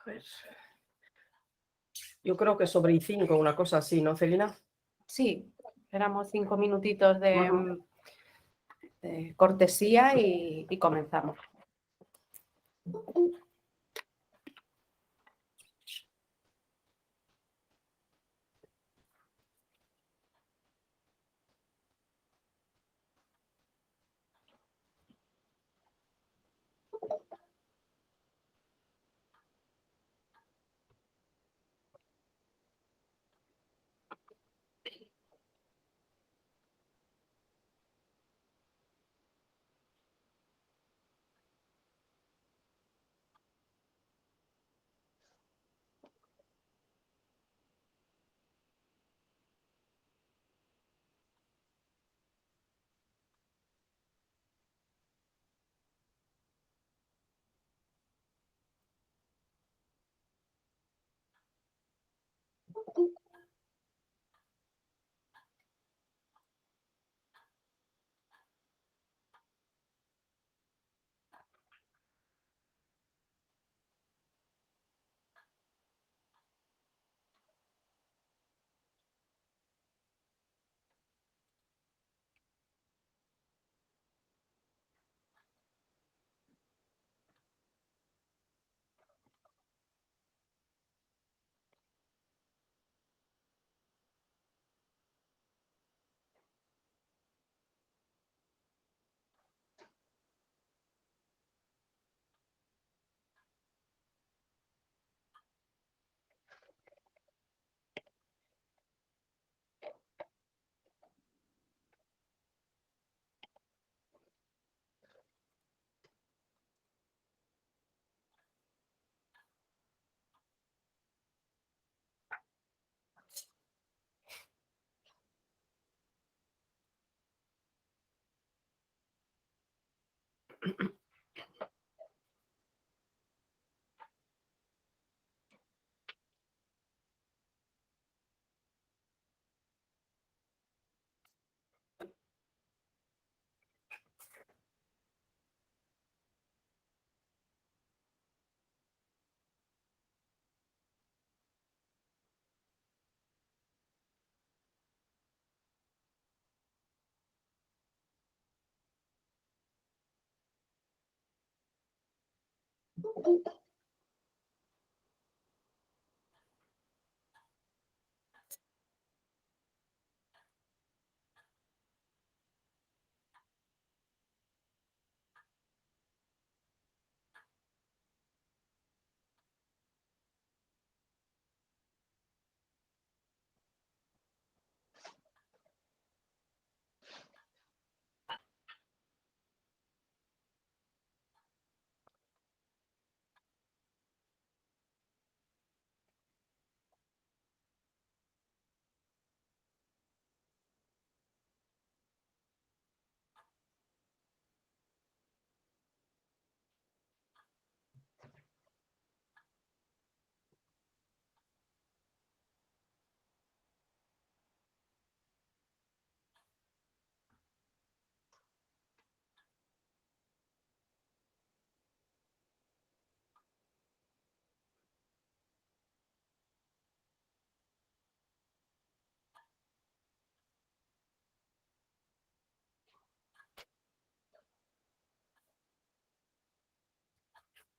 Pues, yo creo que sobre 5, una cosa así, ¿no, Celina? Sí, esperamos 5 minutitos de cortesía y comenzamos.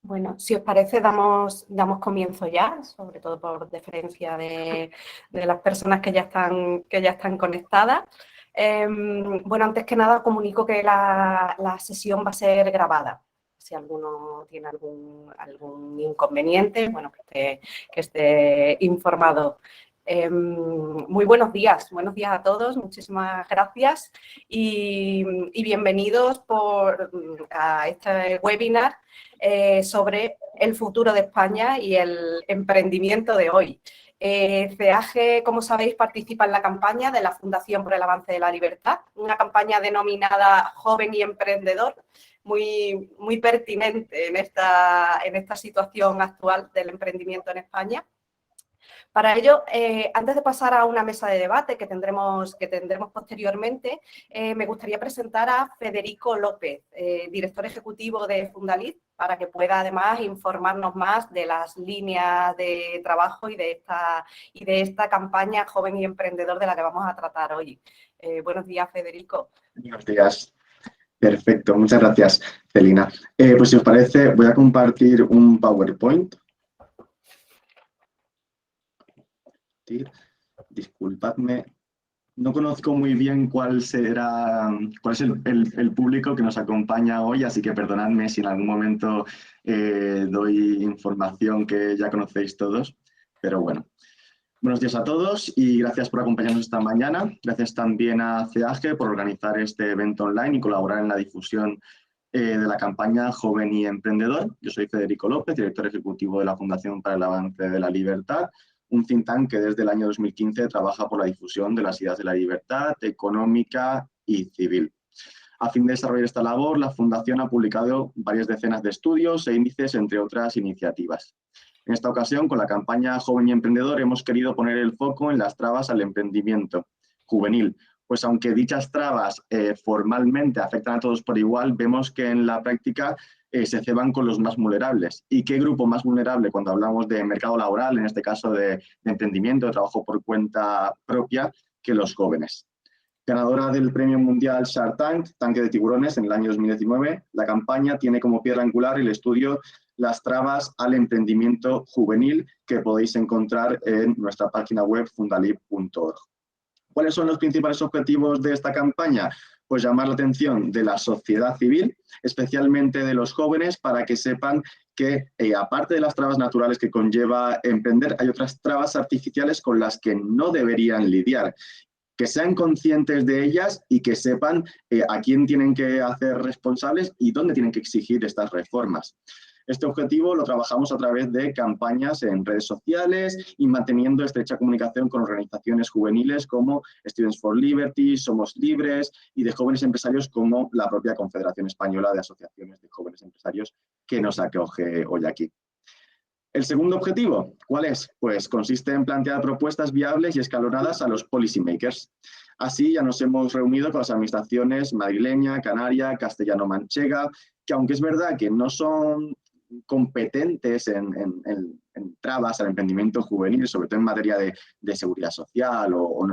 Bueno, si os parece, damos comienzo ya, sobre todo por deferencia de las personas que ya están conectadas. Bueno, antes que nada comunico que la sesión va a ser grabada. Si alguno tiene algún inconveniente, bueno, que esté informado. Muy buenos días a todos, muchísimas gracias y bienvenidos a este webinar sobre el futuro de España y el emprendimiento de hoy. CEAGE, como sabéis, participa en la campaña de la Fundación por el Avance de la Libertad, una campaña denominada Joven y Emprendedor, muy pertinente en esta situación actual del emprendimiento en España. Para ello, antes de pasar a una mesa de debate que tendremos posteriormente, me gustaría presentar a Federico López, director ejecutivo de Fundalit, para que pueda además informarnos más de las líneas de trabajo y de esta campaña Joven y Emprendedor de la que vamos a tratar hoy. Buenos días, Federico. Buenos días. Perfecto, muchas gracias, Celina. Pues si os parece, voy a compartir un PowerPoint. Disculpadme, no conozco muy bien cuál es el público que nos acompaña hoy, así que perdonadme si en algún momento doy información que ya conocéis todos, pero bueno. Buenos días a todos y gracias por acompañarnos esta mañana. Gracias también a CEAGE por organizar este evento online y colaborar en la difusión de la campaña Joven y Emprendedor. Yo soy Federico López, director ejecutivo de la Fundación para el Avance de la Libertad, un think tank que desde el año 2015 trabaja por la difusión de las ideas de la libertad económica y civil. A fin de desarrollar esta labor, la Fundación ha publicado varias decenas de estudios e índices, entre otras iniciativas. En esta ocasión, con la campaña Joven y Emprendedor, hemos querido poner el foco en las trabas al emprendimiento juvenil, pues aunque dichas trabas formalmente afectan a todos por igual, vemos que en la práctica se ceban con los más vulnerables. ¿Y qué grupo más vulnerable cuando hablamos de mercado laboral, en este caso de emprendimiento, de trabajo por cuenta propia, que los jóvenes? Ganadora del Premio Mundial Shark Tank, Tanque de Tiburones, en el año 2019, la campaña tiene como piedra angular el estudio Las trabas al emprendimiento juvenil, que podéis encontrar en nuestra página web fundalit.org. ¿Cuáles son los principales objetivos de esta campaña? Pues llamar la atención de la sociedad civil, especialmente de los jóvenes, para que sepan que aparte de las trabas naturales que conlleva emprender, hay otras trabas artificiales con las que no deberían lidiar. Que sean conscientes de ellas y que sepan a quién tienen que hacer responsables y dónde tienen que exigir estas reformas. Este objetivo lo trabajamos a través de campañas en redes sociales y manteniendo estrecha comunicación con organizaciones juveniles como Students for Liberty, Somos Libres y de jóvenes empresarios como la propia Confederación Española de Asociaciones de Jóvenes Empresarios que nos acoge hoy aquí. El segundo objetivo, ¿cuál es? Pues consiste en plantear propuestas viables y escalonadas a los policymakers. Así ya nos hemos reunido con las administraciones madrileña, canaria, castellano-manchega, que aunque es verdad que no son competentes en trabas al emprendimiento juvenil, sobre todo en materia de seguridad social o no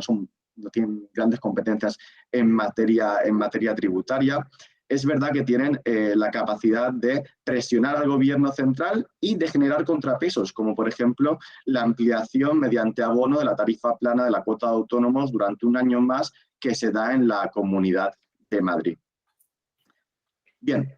tienen grandes competencias en materia tributaria, es verdad que tienen la capacidad de presionar al gobierno central y de generar contrapesos, como por ejemplo la ampliación mediante abono de la tarifa plana de la cuota de autónomos durante un año más que se da en la Comunidad de Madrid. Bien,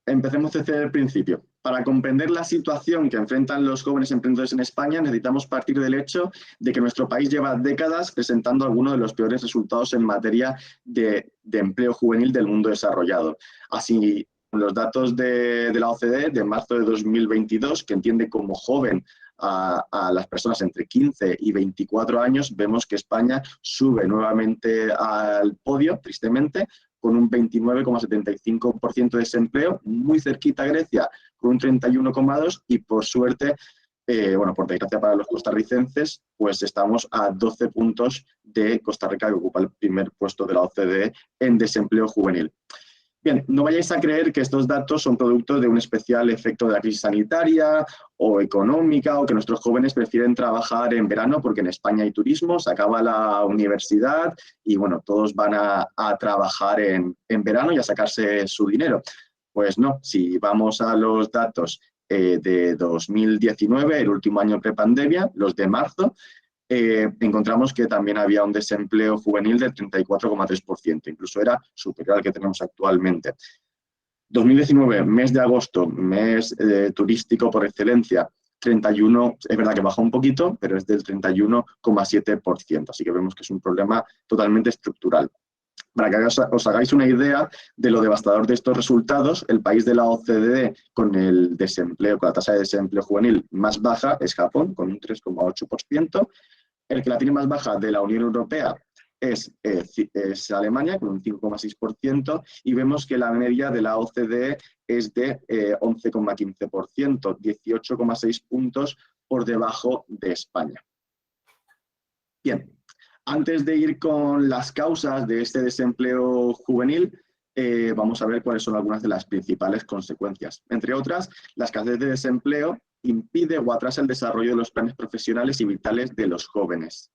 empecemos desde el principio. Para comprender la situación que enfrentan los jóvenes emprendedores en España, necesitamos partir del hecho de que nuestro país lleva décadas presentando algunos de los peores resultados en materia de empleo juvenil del mundo desarrollado. Así, los datos de la OCDE de marzo de 2022, que entiende como joven a las personas entre 15 y 24 años, vemos que España sube nuevamente al podio, tristemente, con un 29,75% de desempleo, muy cerquita a Grecia, con un 31,2%, y por suerte, por desgracia para los costarricenses, pues estamos a 12 puntos de Costa Rica, que ocupa el primer puesto de la OCDE en desempleo juvenil. Bien, no vayáis a creer que estos datos son producto de un especial efecto de la crisis sanitaria o económica, o que nuestros jóvenes prefieren trabajar en verano porque en España hay turismo, se acaba la universidad y bueno, todos van a trabajar en verano y a sacarse su dinero. Pues no, si vamos a los datos de 2019, el último año prepandemia, los de marzo, encontramos que también había un desempleo juvenil del 34,3%, incluso era superior al que tenemos actualmente. 2019, mes de agosto, mes turístico por excelencia, 31, es verdad que bajó un poquito, pero es del 31,7%, así que vemos que es un problema totalmente estructural. Para que os hagáis una idea de lo devastador de estos resultados, el país de la OCDE con el desempleo, con la tasa de desempleo juvenil más baja es Japón, con un 3,8%. El que la tiene más baja de la Unión Europea es Alemania, con un 5,6%, y vemos que la media de la OCDE es de 11,15%, 18,6 puntos por debajo de España. Bien, antes de ir con las causas de este desempleo juvenil, vamos a ver cuáles son algunas de las principales consecuencias. Entre otras, la escasez de desempleo impide o atrasa el desarrollo de los planes profesionales y vitales de los jóvenes.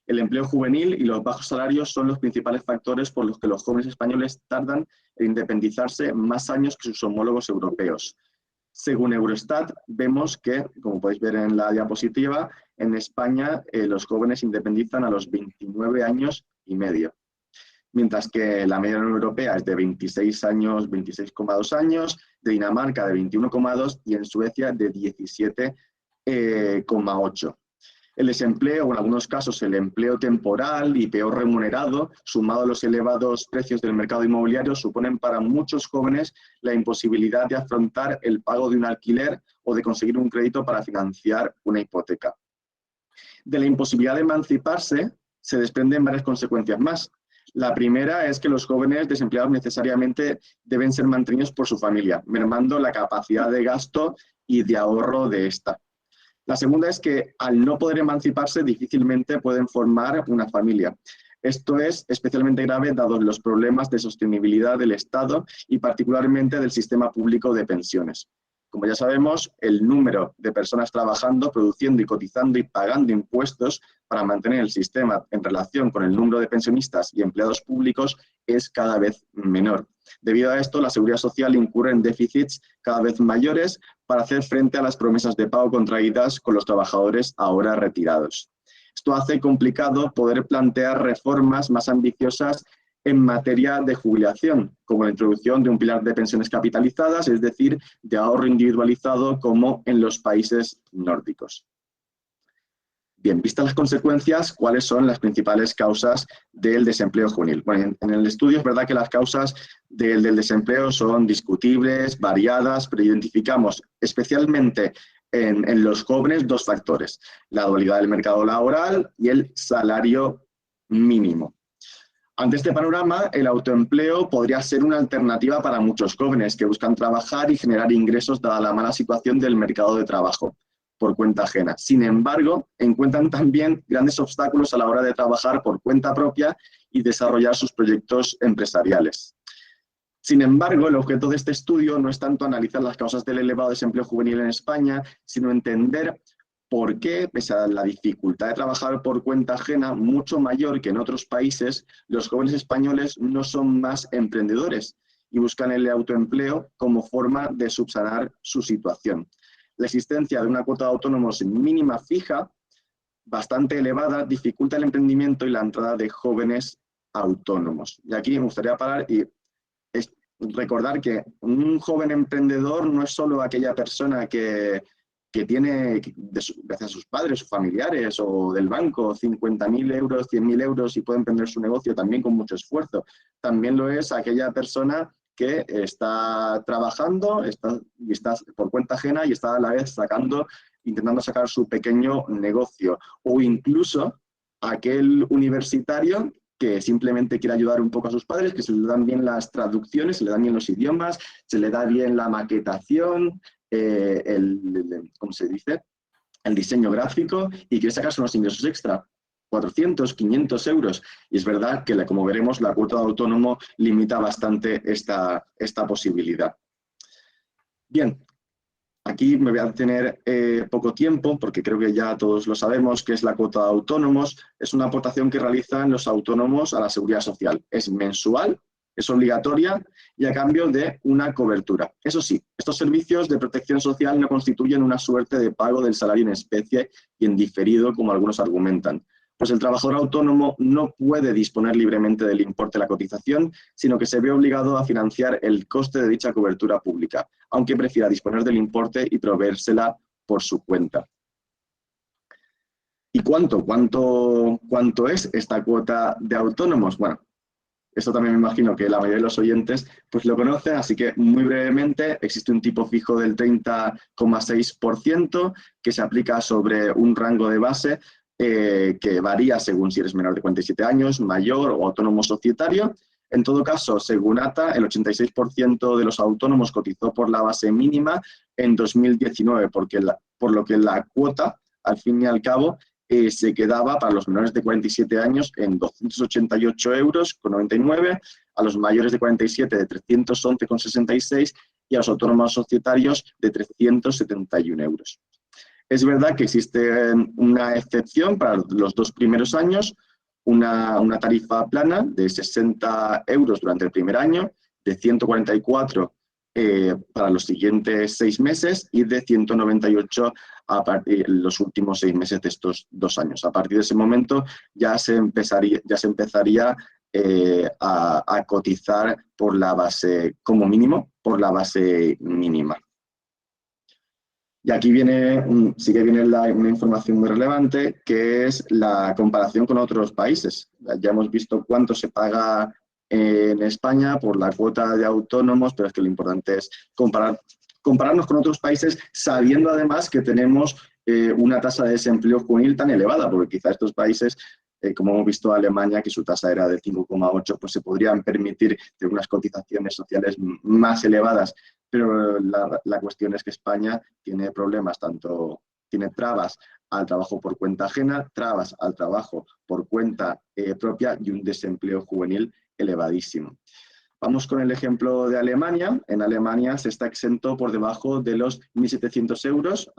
El empleo juvenil y los bajos salarios son los principales factores por los que los jóvenes españoles tardan en independizarse más años que sus homólogos europeos. Según Eurostat, vemos que, como podéis ver en la diapositiva, en España los jóvenes independizan a los 29 años y medio, mientras que la media europea es de 26 años, 26,2 años, de Dinamarca de 21,2 y en Suecia de 17,8. El desempleo, o en algunos casos el empleo temporal y peor remunerado, sumado a los elevados precios del mercado inmobiliario, suponen para muchos jóvenes la imposibilidad de afrontar el pago de un alquiler o de conseguir un crédito para financiar una hipoteca. De la imposibilidad de emanciparse se desprenden varias consecuencias más. La primera es que los jóvenes desempleados necesariamente deben ser mantenidos por su familia, mermando la capacidad de gasto y de ahorro de esta. La segunda es que al no poder emanciparse difícilmente pueden formar una familia. Esto es especialmente grave dados los problemas de sostenibilidad del Estado y particularmente del sistema público de pensiones. Como ya sabemos, el número de personas trabajando, produciendo y cotizando y pagando impuestos para mantener el sistema en relación con el número de pensionistas y empleados públicos es cada vez menor. Debido a esto, la Seguridad Social incurre en déficits cada vez mayores para hacer frente a las promesas de pago contraídas con los trabajadores ahora retirados. Esto hace complicado poder plantear reformas más ambiciosas en materia de jubilación, como la introducción de un pilar de pensiones capitalizadas, es decir, de ahorro individualizado como en los países nórdicos. Bien, vistas las consecuencias, ¿cuáles son las principales causas del desempleo juvenil? Bueno, en el estudio es verdad que las causas del desempleo son discutibles, variadas, pero identificamos especialmente en los jóvenes dos factores: la dualidad del mercado laboral y el salario mínimo. Ante este panorama, el autoempleo podría ser una alternativa para muchos jóvenes que buscan trabajar y generar ingresos dada la mala situación del mercado de trabajo por cuenta ajena. Sin embargo, encuentran también grandes obstáculos a la hora de trabajar por cuenta propia y desarrollar sus proyectos empresariales. Sin embargo, el objeto de este estudio no es tanto analizar las causas del elevado desempleo juvenil en España, sino entender por qué, pese a la dificultad de trabajar por cuenta ajena mucho mayor que en otros países, los jóvenes españoles no son más emprendedores y buscan el autoempleo como forma de subsanar su situación. La existencia de una cuota de autónomos mínima fija, bastante elevada, dificulta el emprendimiento y la entrada de jóvenes autónomos. Y aquí me gustaría parar y recordar que un joven emprendedor no es solo aquella persona que tiene, gracias a sus padres, sus familiares o del banco, 50.000 euros, 100.000 euros y puede emprender su negocio también con mucho esfuerzo. También lo es aquella persona que está trabajando y está por cuenta ajena y está a la vez intentando sacar su pequeño negocio. O incluso aquel universitario que simplemente quiere ayudar un poco a sus padres, que se le dan bien las traducciones, se le dan bien los idiomas, se le da bien la maquetación, ¿cómo se dice? El diseño gráfico y quiere sacarse unos ingresos extra. 400, 500 euros. Y es verdad que, como veremos, la cuota de autónomo limita bastante esta posibilidad. Bien, aquí me voy a tener poco tiempo, porque creo que ya todos lo sabemos, que es la cuota de autónomos. Es una aportación que realizan los autónomos a la Seguridad Social. Es mensual, es obligatoria y a cambio de una cobertura. Eso sí, estos servicios de protección social no constituyen una suerte de pago del salario en especie y en diferido, como algunos argumentan. Pues el trabajador autónomo no puede disponer libremente del importe de la cotización, sino que se ve obligado a financiar el coste de dicha cobertura pública, aunque prefiera disponer del importe y proveérsela por su cuenta. ¿Y cuánto es esta cuota de autónomos? Bueno, esto también me imagino que la mayoría de los oyentes pues lo conocen, así que muy brevemente existe un tipo fijo del 30,6% que se aplica sobre un rango de base que varía según si eres menor de 47 años, mayor o autónomo societario. En todo caso, según ATA, el 86% de los autónomos cotizó por la base mínima en 2019, por lo que la cuota, al fin y al cabo, se quedaba para los menores de 47 años en 288,99 €, a los mayores de 47 de 311,66 y a los autónomos societarios de 371 €. Es verdad que existe una excepción para los 2 primeros años, una tarifa plana de 60 € durante el primer año, de 144 para los siguientes 6 meses y de 198 a partir de los últimos 6 meses de estos 2 años. A partir de ese momento ya se empezaría a cotizar por la base, como mínimo, por la base mínima. Y aquí sí que viene una información muy relevante, que es la comparación con otros países. Ya hemos visto cuánto se paga en España por la cuota de autónomos, pero es que lo importante es compararnos con otros países, sabiendo además que tenemos una tasa de desempleo juvenil tan elevada, porque quizá estos países, como hemos visto Alemania, que su tasa era de 5,8, pues se podrían permitir tener unas cotizaciones sociales más elevadas, pero la cuestión es que España tiene problemas, tiene trabas al trabajo por cuenta ajena, trabas al trabajo por cuenta propia y un desempleo juvenil elevadísimo. Vamos con el ejemplo de Alemania. En Alemania se está exento por debajo de los 1.700 €,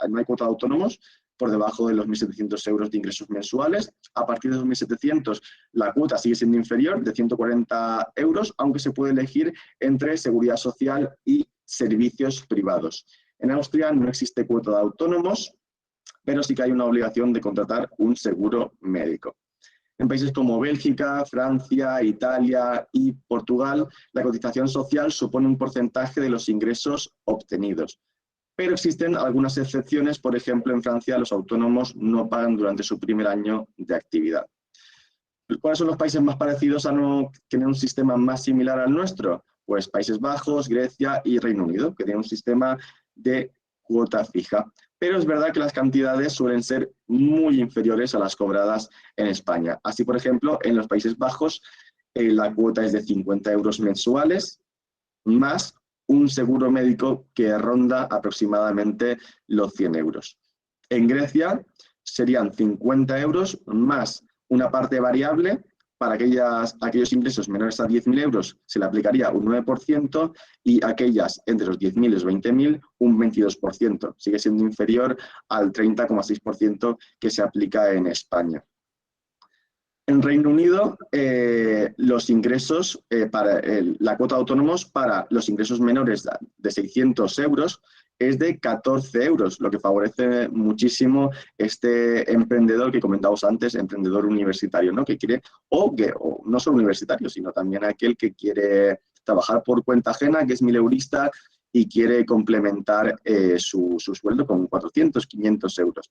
no hay cuota de autónomos, por debajo de los 1.700 € de ingresos mensuales. A partir de los 1.700 la cuota sigue siendo inferior, de 140 €, aunque se puede elegir entre seguridad social y servicios privados. En Austria no existe cuota de autónomos, pero sí que hay una obligación de contratar un seguro médico. En países como Bélgica, Francia, Italia y Portugal, la cotización social supone un porcentaje de los ingresos obtenidos. Pero existen algunas excepciones. Por ejemplo, en Francia los autónomos no pagan durante su primer año de actividad. ¿Cuáles son los países más parecidos a no tener un sistema más similar al nuestro? Pues Países Bajos, Grecia y Reino Unido, que tienen un sistema de cuota fija. Pero es verdad que las cantidades suelen ser muy inferiores a las cobradas en España. Así, por ejemplo, en los Países Bajos la cuota es de 50 € mensuales, más un seguro médico que ronda aproximadamente los 100 €. En Grecia serían 50 € más una parte variable. Para aquellos ingresos menores a 10.000 € se le aplicaría un 9% y aquellas entre los 10.000 y los 20.000 un 22%. Sigue siendo inferior al 30,6% que se aplica en España. En Reino Unido, los ingresos la cuota de autónomos para los ingresos menores de 600 € es de 14 €, lo que favorece muchísimo este emprendedor que comentábamos antes, emprendedor universitario, ¿no? Que quiere, o no solo universitario, sino también aquel que quiere trabajar por cuenta ajena, que es mileurista y quiere complementar su sueldo con 400, 500 €.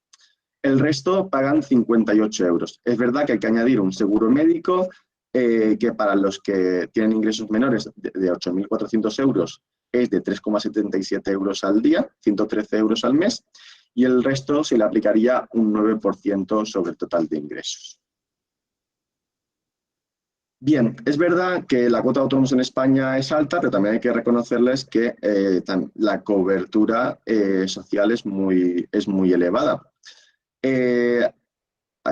El resto pagan 58 €. Es verdad que hay que añadir un seguro médico que para los que tienen ingresos menores de 8.400 € es de 3,77 € al día, 113 € al mes, y el resto se le aplicaría un 9% sobre el total de ingresos. Bien, es verdad que la cuota de autónomos en España es alta, pero también hay que reconocerles que la cobertura social es muy elevada.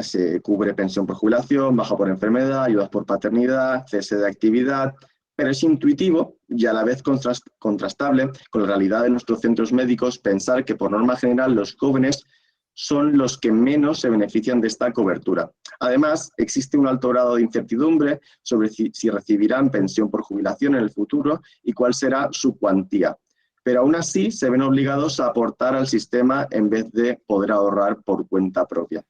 Se cubre pensión por jubilación, baja por enfermedad, ayudas por paternidad, cese de actividad, pero es intuitivo y a la vez contrastable con la realidad de nuestros centros médicos pensar que por norma general los jóvenes son los que menos se benefician de esta cobertura. Además, existe un alto grado de incertidumbre sobre si recibirán pensión por jubilación en el futuro y cuál será su cuantía. Pero aún así se ven obligados a aportar al sistema en vez de poder ahorrar por cuenta propia.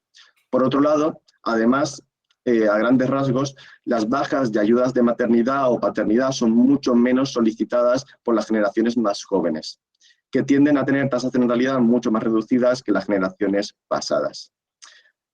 Por otro lado, además, a grandes rasgos, las bajas de ayudas de maternidad o paternidad son mucho menos solicitadas por las generaciones más jóvenes, que tienden a tener tasas de natalidad mucho más reducidas que las generaciones pasadas.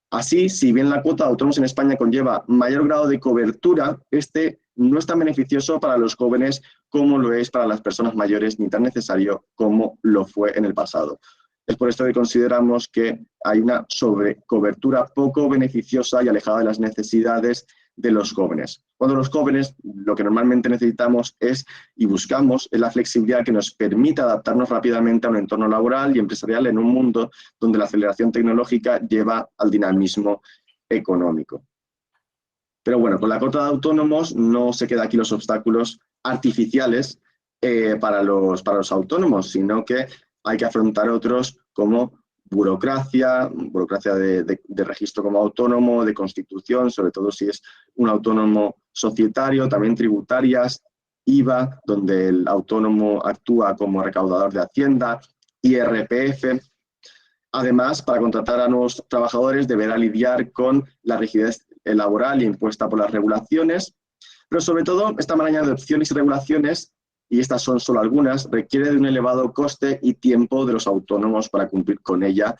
Así, si bien la cuota de autónomos en España conlleva mayor grado de cobertura, este no es tan beneficioso para los jóvenes como lo es para las personas mayores, ni tan necesario como lo fue en el pasado. Es por esto que consideramos que hay una sobrecobertura poco beneficiosa y alejada de las necesidades de los jóvenes. Cuando los jóvenes lo que normalmente necesitamos y buscamos es la flexibilidad que nos permita adaptarnos rápidamente a un entorno laboral y empresarial en un mundo donde la aceleración tecnológica lleva al dinamismo económico. Pero bueno, con la cuota de autónomos no se quedan aquí los obstáculos artificiales para los autónomos, sino que hay que afrontar otros como burocracia de registro como autónomo, de constitución, sobre todo si es un autónomo societario, también tributarias, IVA, donde el autónomo actúa como recaudador de Hacienda, IRPF. Además, para contratar a nuevos trabajadores deberá lidiar con la rigidez laboral impuesta por las regulaciones, pero sobre todo esta maraña de opciones y regulaciones, y estas son solo algunas, requiere de un elevado coste y tiempo de los autónomos para cumplir con ella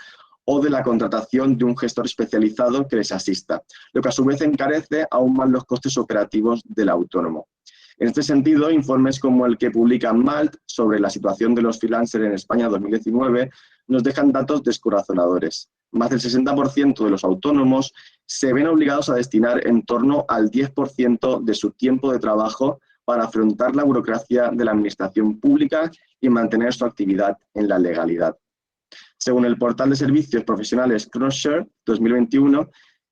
o de la contratación de un gestor especializado que les asista, lo que a su vez encarece aún más los costes operativos del autónomo. En este sentido, informes como el que publica Malt sobre la situación de los freelancers en España 2019 nos dejan datos descorazonadores. Más del 60% de los autónomos se ven obligados a destinar en torno al 10% de su tiempo de trabajo para afrontar la burocracia de la administración pública y mantener su actividad en la legalidad. Según el portal de servicios profesionales Crosshare 2021,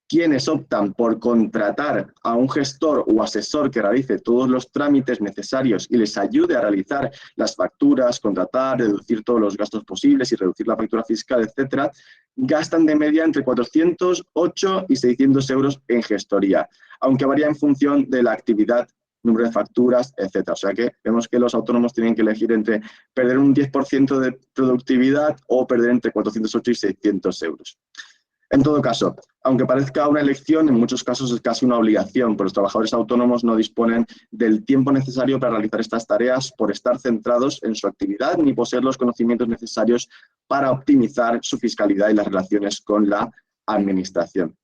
quienes optan por contratar a un gestor o asesor que realice todos los trámites necesarios y les ayude a realizar las facturas, contratar, deducir todos los gastos posibles y reducir la factura fiscal, etcétera, gastan de media entre 408 y 600 euros en gestoría, aunque varía en función de la actividad, número de facturas, etcétera. O sea que vemos que los autónomos tienen que elegir entre perder un 10% de productividad o perder entre 408 y 600 euros. En todo caso, aunque parezca una elección, en muchos casos es casi una obligación, pues los trabajadores autónomos no disponen del tiempo necesario para realizar estas tareas por estar centrados en su actividad ni poseer los conocimientos necesarios para optimizar su fiscalidad y las relaciones con la administración.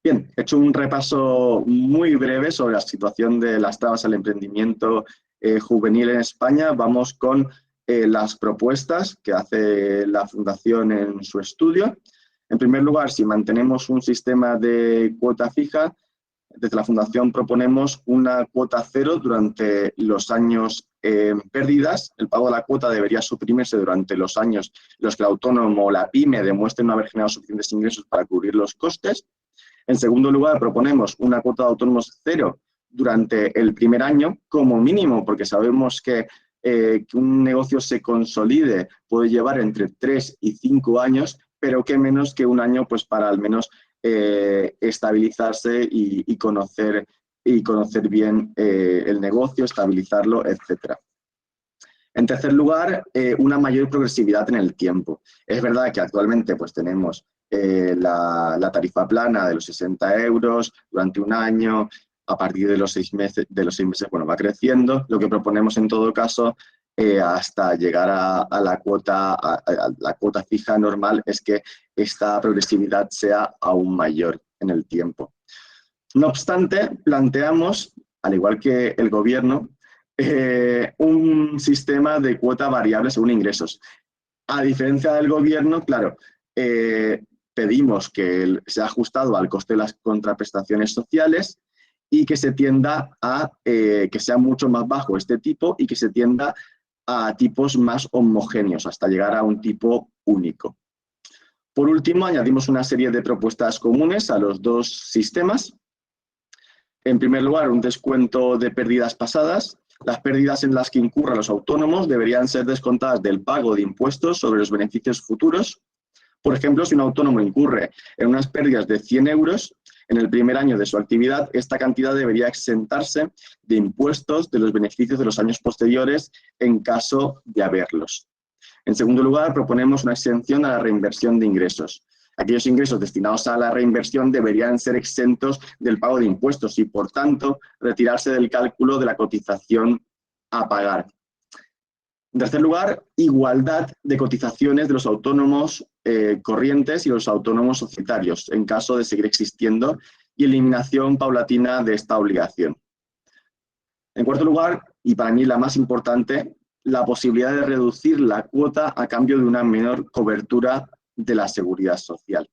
Bien, he hecho un repaso muy breve sobre la situación de las trabas al emprendimiento juvenil en España. Vamos con las propuestas que hace la Fundación en su estudio. En primer lugar, si mantenemos un sistema de cuota fija, desde la Fundación proponemos una cuota cero durante los años pérdidas. El pago de la cuota debería suprimirse durante los años en los que el autónomo o la pyme demuestren no haber generado suficientes ingresos para cubrir los costes. En segundo lugar, proponemos una cuota de autónomos cero durante el primer año como mínimo, porque sabemos que un negocio se consolide puede llevar entre 3 y 5 años, pero qué menos que un año pues, para al menos estabilizarse y conocer bien el negocio, estabilizarlo, etc. En tercer lugar, una mayor progresividad en el tiempo. Es verdad que actualmente pues, tenemos la tarifa plana de los 60 euros durante un año, a partir de los 6 meses, bueno, va creciendo. Lo que proponemos en todo caso, hasta llegar a la cuota fija normal, es que esta progresividad sea aún mayor en el tiempo. No obstante, planteamos, al igual que el Gobierno, un sistema de cuota variable según ingresos. A diferencia del Gobierno, claro, pedimos que sea ajustado al coste de las contraprestaciones sociales y que se tienda a que sea mucho más bajo este tipo y que se tienda a tipos más homogéneos hasta llegar a un tipo único. Por último, añadimos una serie de propuestas comunes a los dos sistemas. En primer lugar, un descuento de pérdidas pasadas. Las pérdidas en las que incurran los autónomos deberían ser descontadas del pago de impuestos sobre los beneficios futuros. Por ejemplo, si un autónomo incurre en unas pérdidas de 100 euros en el primer año de su actividad, esta cantidad debería exentarse de impuestos de los beneficios de los años posteriores en caso de haberlos. En segundo lugar, proponemos una exención a la reinversión de ingresos. Aquellos ingresos destinados a la reinversión deberían ser exentos del pago de impuestos y, por tanto, retirarse del cálculo de la cotización a pagar. En tercer lugar, igualdad de cotizaciones de los autónomos corrientes y los autónomos societarios, en caso de seguir existiendo, y eliminación paulatina de esta obligación. En cuarto lugar, y para mí la más importante, la posibilidad de reducir la cuota a cambio de una menor cobertura de la seguridad social.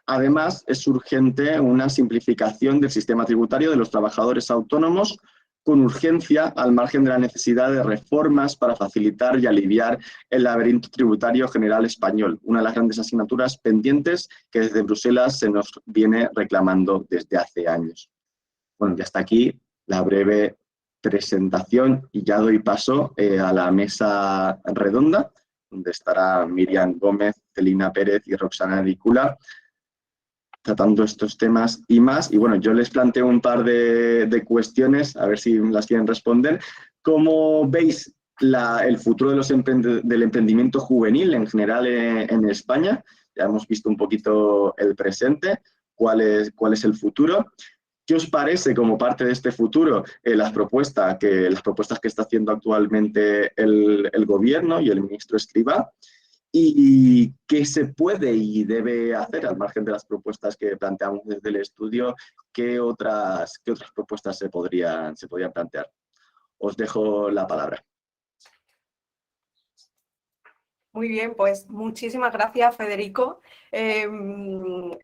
Además, es urgente una simplificación del sistema tributario de los trabajadores autónomos con urgencia, al margen de la necesidad de reformas para facilitar y aliviar el laberinto tributario general español, una de las grandes asignaturas pendientes que desde Bruselas se nos viene reclamando desde hace años. Bueno, y hasta aquí la breve presentación y ya doy paso a la mesa redonda, donde estará Miriam Gómez, Celina Pérez y Roxana Nicula, tratando estos temas y más. Y bueno, yo les planteo un par de cuestiones, a ver si las quieren responder. ¿Cómo veis el futuro de del emprendimiento juvenil en general en España? Ya hemos visto un poquito el presente, cuál es el futuro. ¿Qué os parece como parte de este futuro las propuestas que está haciendo actualmente el gobierno y el ministro Escrivá? ¿Y qué se puede y debe hacer al margen de las propuestas que planteamos desde el estudio? ¿Qué otras propuestas se podrían plantear? Os dejo la palabra. Muy bien, pues muchísimas gracias, Federico.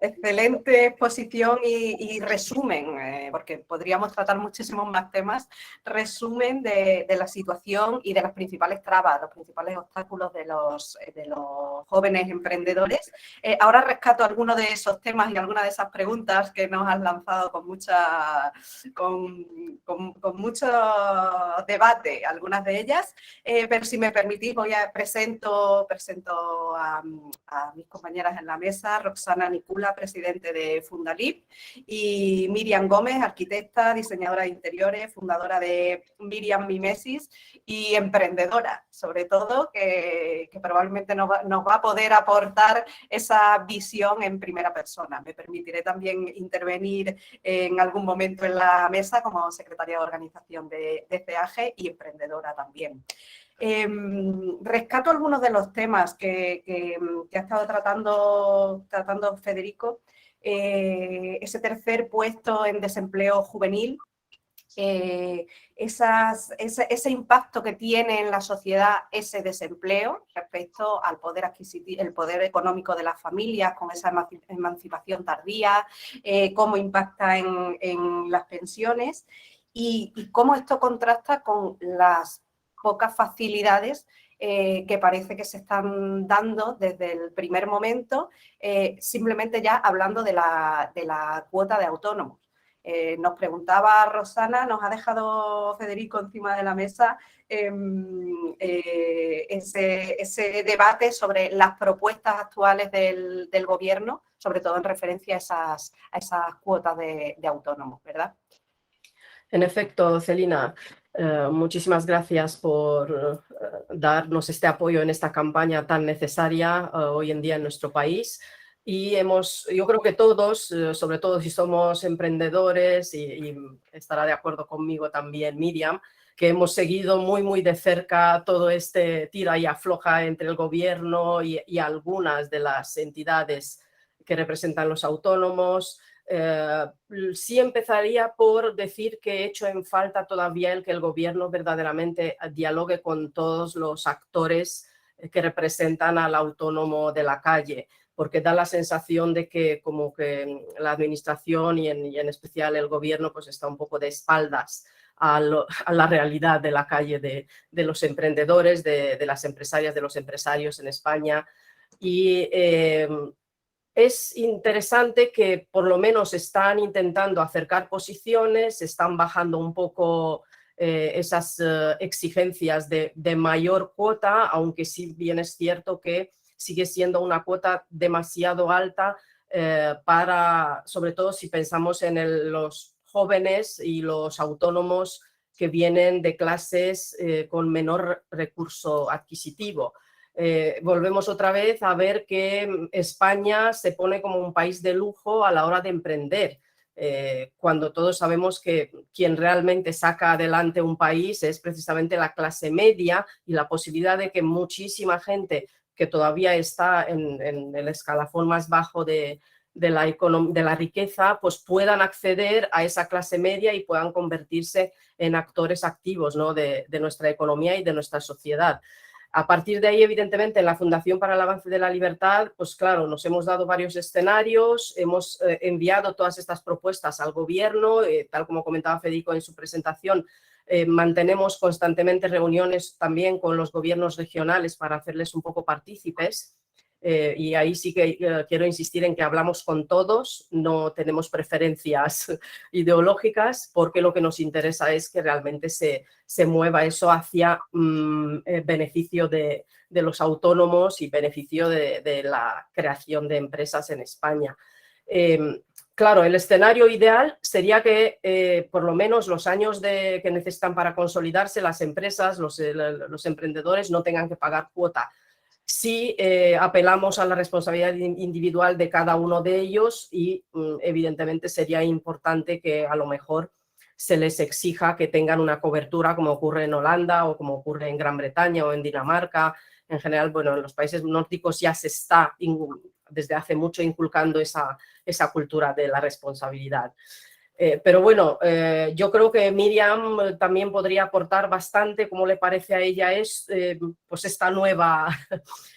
Excelente exposición y resumen, porque podríamos tratar muchísimos más temas, resumen de la situación y de las principales trabas, los principales obstáculos de los jóvenes emprendedores. Ahora rescato algunos de esos temas y algunas de esas preguntas que nos has lanzado con mucho debate, algunas de ellas, pero si me permitís presento a mis compañeras en la mesa, Roxana Nicula, presidente de Fundalip, y Miriam Gómez, arquitecta, diseñadora de interiores, fundadora de Miriam Mimesis y emprendedora, sobre todo, que probablemente nos va a poder aportar esa visión en primera persona. Me permitiré también intervenir en algún momento en la mesa como secretaria de organización de CEAGE y emprendedora también. Rescato algunos de los temas que ha estado tratando Federico. Ese tercer puesto en desempleo juvenil, ese impacto que tiene en la sociedad ese desempleo respecto al poder adquisitivo, el poder económico de las familias con esa emancipación tardía, cómo impacta en las pensiones y cómo esto contrasta con las pocas facilidades que parece que se están dando desde el primer momento, simplemente ya hablando de la cuota de autónomos. Nos preguntaba Rosana, nos ha dejado Federico encima de la mesa ese debate sobre las propuestas actuales del gobierno, sobre todo en referencia a esas cuotas de autónomos, ¿verdad? En efecto, Celina, muchísimas gracias por darnos este apoyo en esta campaña tan necesaria hoy en día en nuestro país. Y yo creo que todos, sobre todo si somos emprendedores, y estará de acuerdo conmigo también Miriam, que hemos seguido muy de cerca todo este tira y afloja entre el gobierno y algunas de las entidades que representan los autónomos. Sí empezaría por decir que echo en falta todavía el que el gobierno verdaderamente dialogue con todos los actores que representan al autónomo de la calle, porque da la sensación de que como que la administración y en especial el gobierno pues está un poco de espaldas a la realidad de la calle de los emprendedores, de las empresarias, de los empresarios en España. Y es interesante que por lo menos están intentando acercar posiciones, están bajando un poco esas exigencias de mayor cuota, aunque sí bien es cierto que sigue siendo una cuota demasiado alta sobre todo si pensamos en los jóvenes y los autónomos que vienen de clases con menor recurso adquisitivo. Volvemos otra vez a ver que España se pone como un país de lujo a la hora de emprender, cuando todos sabemos que quien realmente saca adelante un país es precisamente la clase media, y la posibilidad de que muchísima gente que todavía está en el escalafón más bajo de la riqueza, pues puedan acceder a esa clase media y puedan convertirse en actores activos, ¿no?, de nuestra economía y de nuestra sociedad. A partir de ahí, evidentemente, en la Fundación para el Avance de la Libertad, pues claro, nos hemos dado varios escenarios, hemos enviado todas estas propuestas al gobierno, tal como comentaba Federico en su presentación, mantenemos constantemente reuniones también con los gobiernos regionales para hacerles un poco partícipes. Y ahí sí que quiero insistir en que hablamos con todos, no tenemos preferencias ideológicas, porque lo que nos interesa es que realmente se mueva eso hacia beneficio de los autónomos y beneficio de la creación de empresas en España. Claro, el escenario ideal sería que por lo menos los años que necesitan para consolidarse las empresas, los emprendedores no tengan que pagar cuota. Sí, apelamos a la responsabilidad individual de cada uno de ellos y evidentemente sería importante que a lo mejor se les exija que tengan una cobertura como ocurre en Holanda o como ocurre en Gran Bretaña o en Dinamarca. En general, bueno, en los países nórdicos ya se está desde hace mucho inculcando esa cultura de la responsabilidad. Pero bueno, yo creo que Miriam también podría aportar bastante cómo le parece a ella pues esta nueva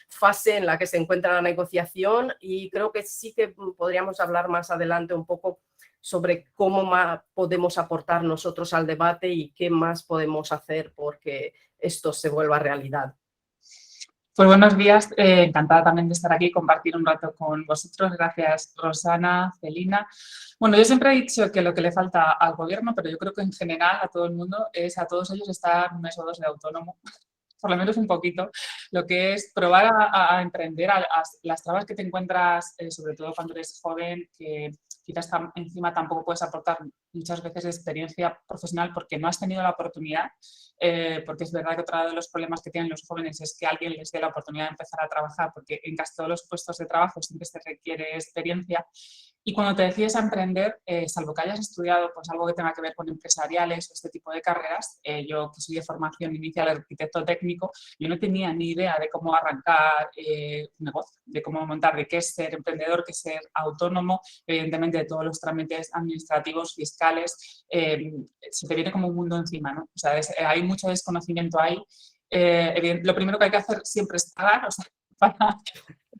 fase en la que se encuentra la negociación, y creo que sí que podríamos hablar más adelante un poco sobre cómo podemos aportar nosotros al debate y qué más podemos hacer porque esto se vuelva realidad. Pues buenos días, encantada también de estar aquí y compartir un rato con vosotros. Gracias, Rosana, Celina. Bueno, yo siempre he dicho que lo que le falta al gobierno, pero yo creo que en general a todo el mundo, es a todos ellos estar un mes o dos de autónomo, por lo menos un poquito, lo que es probar a emprender, a las trabas que te encuentras, sobre todo cuando eres joven, que quizás encima tampoco puedes aportar muchas veces experiencia profesional porque no has tenido la oportunidad, porque es verdad que otro de los problemas que tienen los jóvenes es que alguien les dé la oportunidad de empezar a trabajar, porque en casi todos los puestos de trabajo siempre se requiere experiencia. Y cuando te decides a emprender, salvo que hayas estudiado pues, algo que tenga que ver con empresariales o este tipo de carreras, yo que soy de formación inicial arquitecto técnico, yo no tenía ni idea de cómo arrancar un negocio, de cómo montar, de qué es ser emprendedor, qué es ser autónomo, evidentemente de todos los trámites administrativos, fiscales, se te viene como un mundo encima, ¿no? O sea, hay mucho desconocimiento ahí. Lo primero que hay que hacer siempre es pagar, o sea, para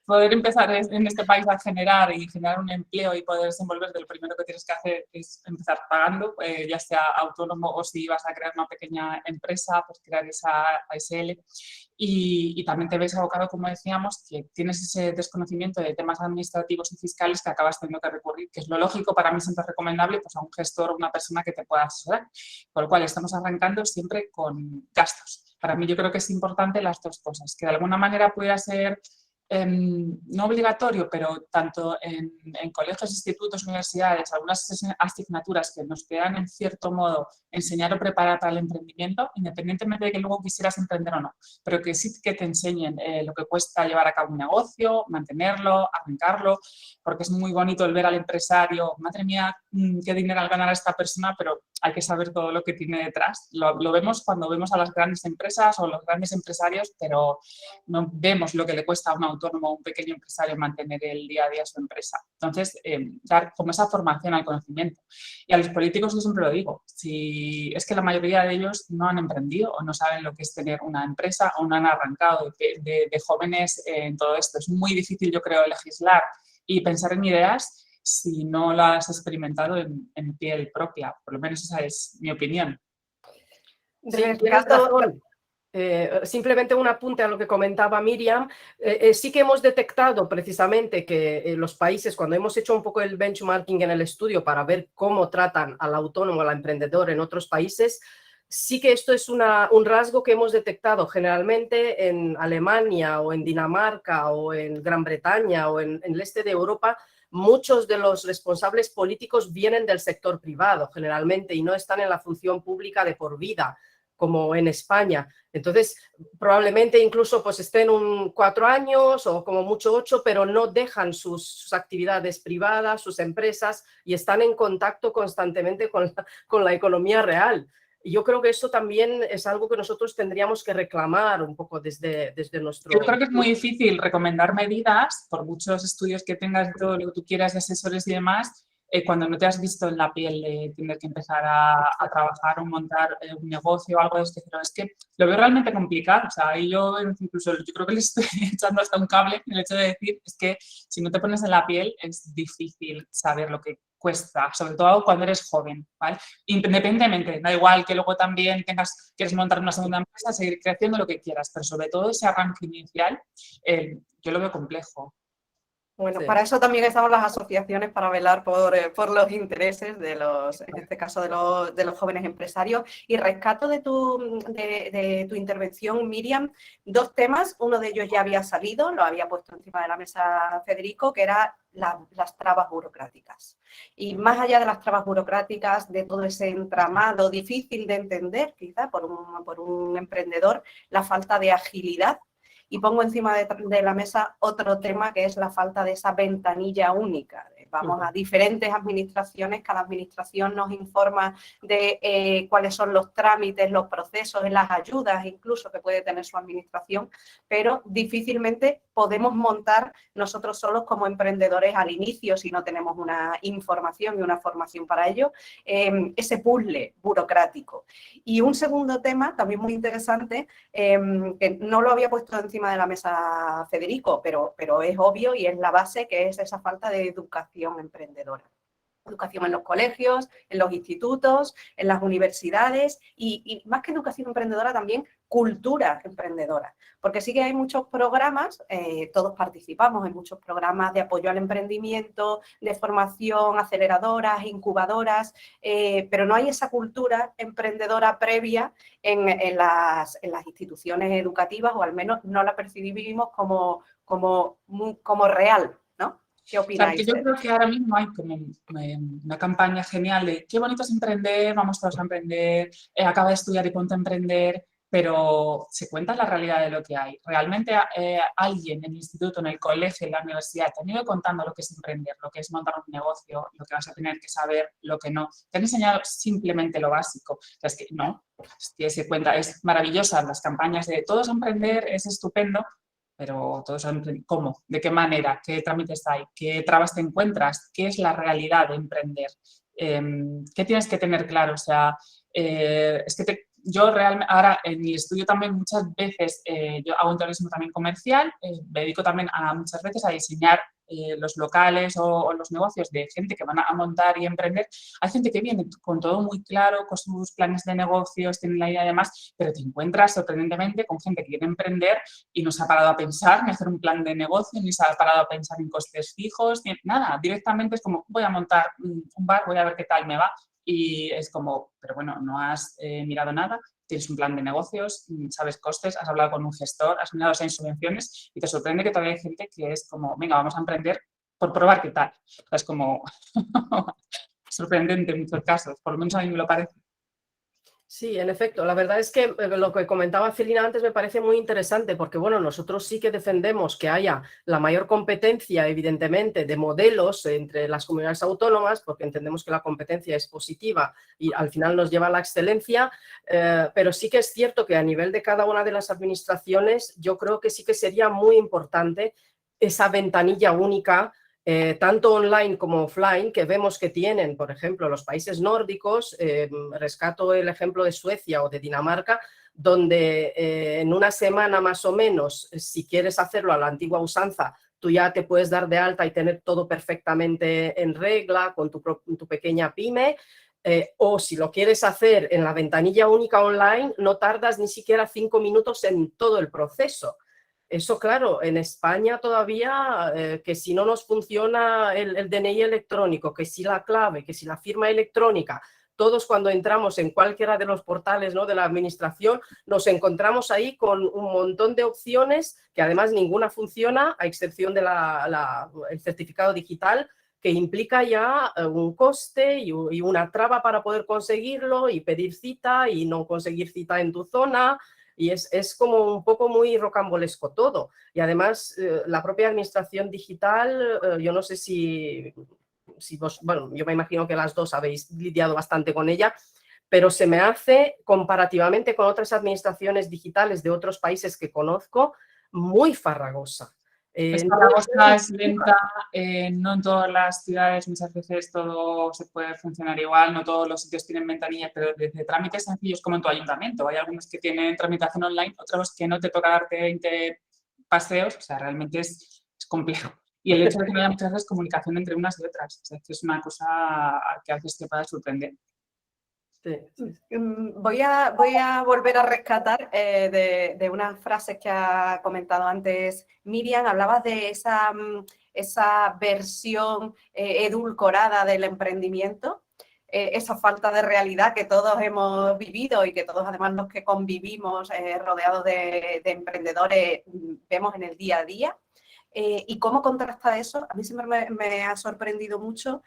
poder empezar en este país a generar un empleo y poder desenvolverte, lo primero que tienes que hacer es empezar pagando, ya sea autónomo o si vas a crear una pequeña empresa, pues crear esa ASL. Y también te ves abocado, como decíamos, que tienes ese desconocimiento de temas administrativos y fiscales que acabas teniendo que recurrir, que es lo lógico, para mí siempre es recomendable pues, a un gestor o una persona que te pueda asesorar. Por lo cual estamos arrancando siempre con gastos. Para mí yo creo que es importante las dos cosas, que de alguna manera pudiera ser no obligatorio, pero tanto en colegios, institutos, universidades, algunas asignaturas que nos quieran en cierto modo enseñar o preparar para el emprendimiento, independientemente de que luego quisieras emprender o no, pero que sí que te enseñen lo que cuesta llevar a cabo un negocio, mantenerlo, arrancarlo, porque es muy bonito el ver al empresario, madre mía, qué dinero al ganar a esta persona, pero hay que saber todo lo que tiene detrás. Lo vemos cuando vemos a las grandes empresas o los grandes empresarios, pero no vemos lo que le cuesta a un autónomo o un pequeño empresario mantener el día a día su empresa. Entonces, dar como esa formación al conocimiento. Y a los políticos yo siempre lo digo, si es que la mayoría de ellos no han emprendido o no saben lo que es tener una empresa o no han arrancado de jóvenes en todo esto. Es muy difícil, yo creo, legislar y pensar en ideas si no lo has experimentado en piel propia. Por lo menos esa es mi opinión. Sí, tienes razón. Simplemente un apunte a lo que comentaba Miriam. Sí que hemos detectado precisamente que los países, cuando hemos hecho un poco el benchmarking en el estudio para ver cómo tratan al autónomo, al emprendedor en otros países, sí que esto es un rasgo que hemos detectado generalmente en Alemania o en Dinamarca o en Gran Bretaña o en el este de Europa. Muchos de los responsables políticos vienen del sector privado generalmente y no están en la función pública de por vida, como en España. Entonces, probablemente incluso pues estén 4 años o como mucho 8, pero no dejan sus actividades privadas, sus empresas, y están en contacto constantemente con la economía real. Y yo creo que eso también es algo que nosotros tendríamos que reclamar un poco desde nuestro... Yo creo que es muy difícil recomendar medidas, por muchos estudios que tengas, todo lo que tú quieras de asesores y demás, cuando no te has visto en la piel de tener que empezar a trabajar o montar un negocio o algo de este estilo. Es que lo veo realmente complicado. O sea, y yo incluso yo creo que le estoy echando hasta un cable en el hecho de decir es que si no te pones en la piel es difícil saber lo que cuesta, sobre todo cuando eres joven, ¿vale? Independientemente, da igual que luego también quieres montar una segunda empresa, seguir creciendo lo que quieras, pero sobre todo ese arranque inicial, yo lo veo complejo. Bueno, Sí. para eso también estamos las asociaciones, para velar por los intereses de los, en este caso de los jóvenes empresarios. Y rescato de tu intervención, Miriam, dos temas. Uno de ellos ya había salido, lo había puesto encima de la mesa Federico, que era las trabas burocráticas. Y más allá de las trabas burocráticas, de todo ese entramado difícil de entender, quizá por un emprendedor, la falta de agilidad. Y pongo encima de la mesa otro tema, que es la falta de esa ventanilla única. Vamos a diferentes administraciones, cada administración nos informa de cuáles son los trámites, los procesos, las ayudas incluso que puede tener su administración, pero difícilmente podemos montar nosotros solos como emprendedores al inicio, si no tenemos una información y una formación para ello, ese puzzle burocrático. Y un segundo tema, también muy interesante, que no lo había puesto encima de la mesa Federico, pero es obvio y es la base, que es esa falta de educación emprendedora. Educación en los colegios, en los institutos, en las universidades y más que educación emprendedora también cultura emprendedora. Porque sí que hay muchos programas, todos participamos en muchos programas de apoyo al emprendimiento, de formación, aceleradoras, incubadoras, pero no hay esa cultura emprendedora previa en las instituciones educativas, o al menos no la percibimos como real, ¿no? ¿Qué opináis? Yo creo que ahora mismo hay como una campaña genial de qué bonito es emprender, vamos todos a emprender, acaba de estudiar y ponte a emprender, pero se cuenta la realidad de lo que hay. Realmente alguien en el instituto, en el colegio, en la universidad te han ido contando lo que es emprender, lo que es montar un negocio, lo que vas a tener que saber, lo que no. Te han enseñado simplemente lo básico. O sea, es que no, es que se cuenta, es maravillosa las campañas de todos a emprender, es estupendo, pero todos ¿cómo? ¿De qué manera? ¿Qué trámites hay? ¿Qué trabas te encuentras? ¿Qué es la realidad de emprender? ¿Qué tienes que tener claro? O sea, es que yo realmente, ahora en mi estudio también muchas veces, yo hago un turismo también comercial, me dedico también muchas veces a diseñar los locales o los negocios de gente que van a montar y emprender. Hay gente que viene con todo muy claro, con sus planes de negocios, tienen la idea y demás, pero te encuentras sorprendentemente con gente que quiere emprender y no se ha parado a pensar ni hacer un plan de negocio, ni se ha parado a pensar en costes fijos, ni nada. Directamente es como, voy a montar un bar, voy a ver qué tal me va. Y es como, pero bueno, no has mirado nada, tienes un plan de negocios, sabes costes, has hablado con un gestor, has mirado si hay subvenciones y te sorprende que todavía hay gente que es como, venga, vamos a emprender por probar qué tal. O sea, es como sorprendente en muchos casos, por lo menos a mí me lo parece. Sí, en efecto, la verdad es que lo que comentaba Celina antes me parece muy interesante porque, bueno, nosotros sí que defendemos que haya la mayor competencia, evidentemente, de modelos entre las comunidades autónomas, porque entendemos que la competencia es positiva y al final nos lleva a la excelencia, pero sí que es cierto que a nivel de cada una de las administraciones yo creo que sí que sería muy importante esa ventanilla única, tanto online como offline, que vemos que tienen, por ejemplo, los países nórdicos. Rescato el ejemplo de Suecia o de Dinamarca, donde en una semana más o menos, si quieres hacerlo a la antigua usanza, tú ya te puedes dar de alta y tener todo perfectamente en regla con tu pequeña pyme. O si lo quieres hacer en la ventanilla única online, no tardas ni siquiera 5 minutos en todo el proceso. Eso, claro, en España todavía, que si no nos funciona el DNI electrónico, que si la clave, que si la firma electrónica, todos cuando entramos en cualquiera de los portales, ¿no?, de la administración, nos encontramos ahí con un montón de opciones que además ninguna funciona, a excepción de el certificado digital, que implica ya un coste y una traba para poder conseguirlo y pedir cita y no conseguir cita en tu zona. Y es como un poco muy rocambolesco todo. Y además, la propia administración digital, yo no sé si vos, bueno, yo me imagino que las dos habéis lidiado bastante con ella, pero se me hace, comparativamente con otras administraciones digitales de otros países que conozco, muy farragosa. Esta cosa es lenta, no en todas las ciudades muchas veces todo se puede funcionar igual, no todos los sitios tienen ventanilla, pero desde trámites sencillos como en tu ayuntamiento, hay algunos que tienen tramitación online, otros que no te toca darte 20 paseos, o sea, realmente es complejo. Y el hecho de que no haya muchas veces comunicación entre unas y otras, o sea, que es una cosa que a veces te puede sorprender. Sí, sí. Voy a volver a rescatar de unas frases que ha comentado antes Miriam. Hablabas de esa versión edulcorada del emprendimiento, esa falta de realidad que todos hemos vivido y que todos además los que convivimos rodeados de emprendedores vemos en el día a día. ¿Y cómo contrasta eso? A mí siempre me ha sorprendido mucho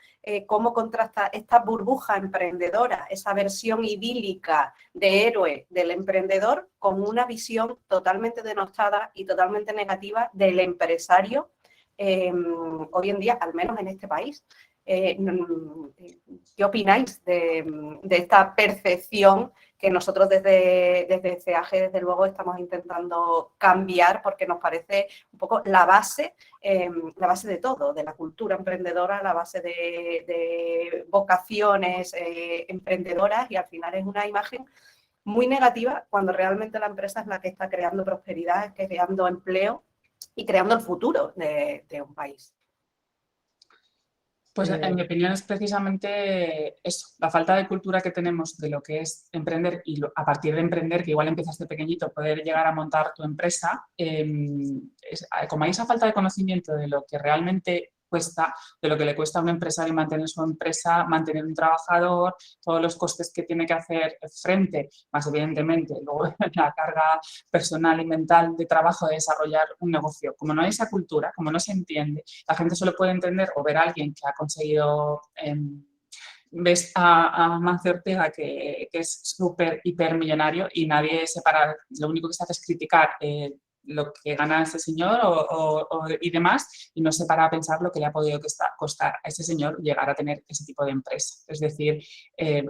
cómo contrasta esta burbuja emprendedora, esa versión idílica de héroe del emprendedor con una visión totalmente denostada y totalmente negativa del empresario hoy en día, al menos en este país. ¿Qué opináis de esta percepción que nosotros desde CEAG, desde luego, estamos intentando cambiar porque nos parece un poco la base de todo, de la cultura emprendedora, la base de vocaciones emprendedoras, y al final es una imagen muy negativa cuando realmente la empresa es la que está creando prosperidad, creando empleo y creando el futuro de un país? Pues en mi opinión es precisamente eso, la falta de cultura que tenemos de lo que es emprender y a partir de emprender, que igual empiezas de pequeñito, poder llegar a montar tu empresa, como hay esa falta de conocimiento de lo que realmente cuesta, de lo que le cuesta a un empresario mantener su empresa, mantener un trabajador, todos los costes que tiene que hacer frente, más evidentemente, luego la carga personal y mental de trabajo de desarrollar un negocio. Como no hay esa cultura, como no se entiende, la gente solo puede entender o ver a alguien que ha conseguido... ves a Mancio Ortega que es súper hipermillonario y nadie se para, lo único que se hace es criticar lo que gana ese señor y demás, y no se para a pensar lo que le ha podido costar a ese señor llegar a tener ese tipo de empresa. Es decir,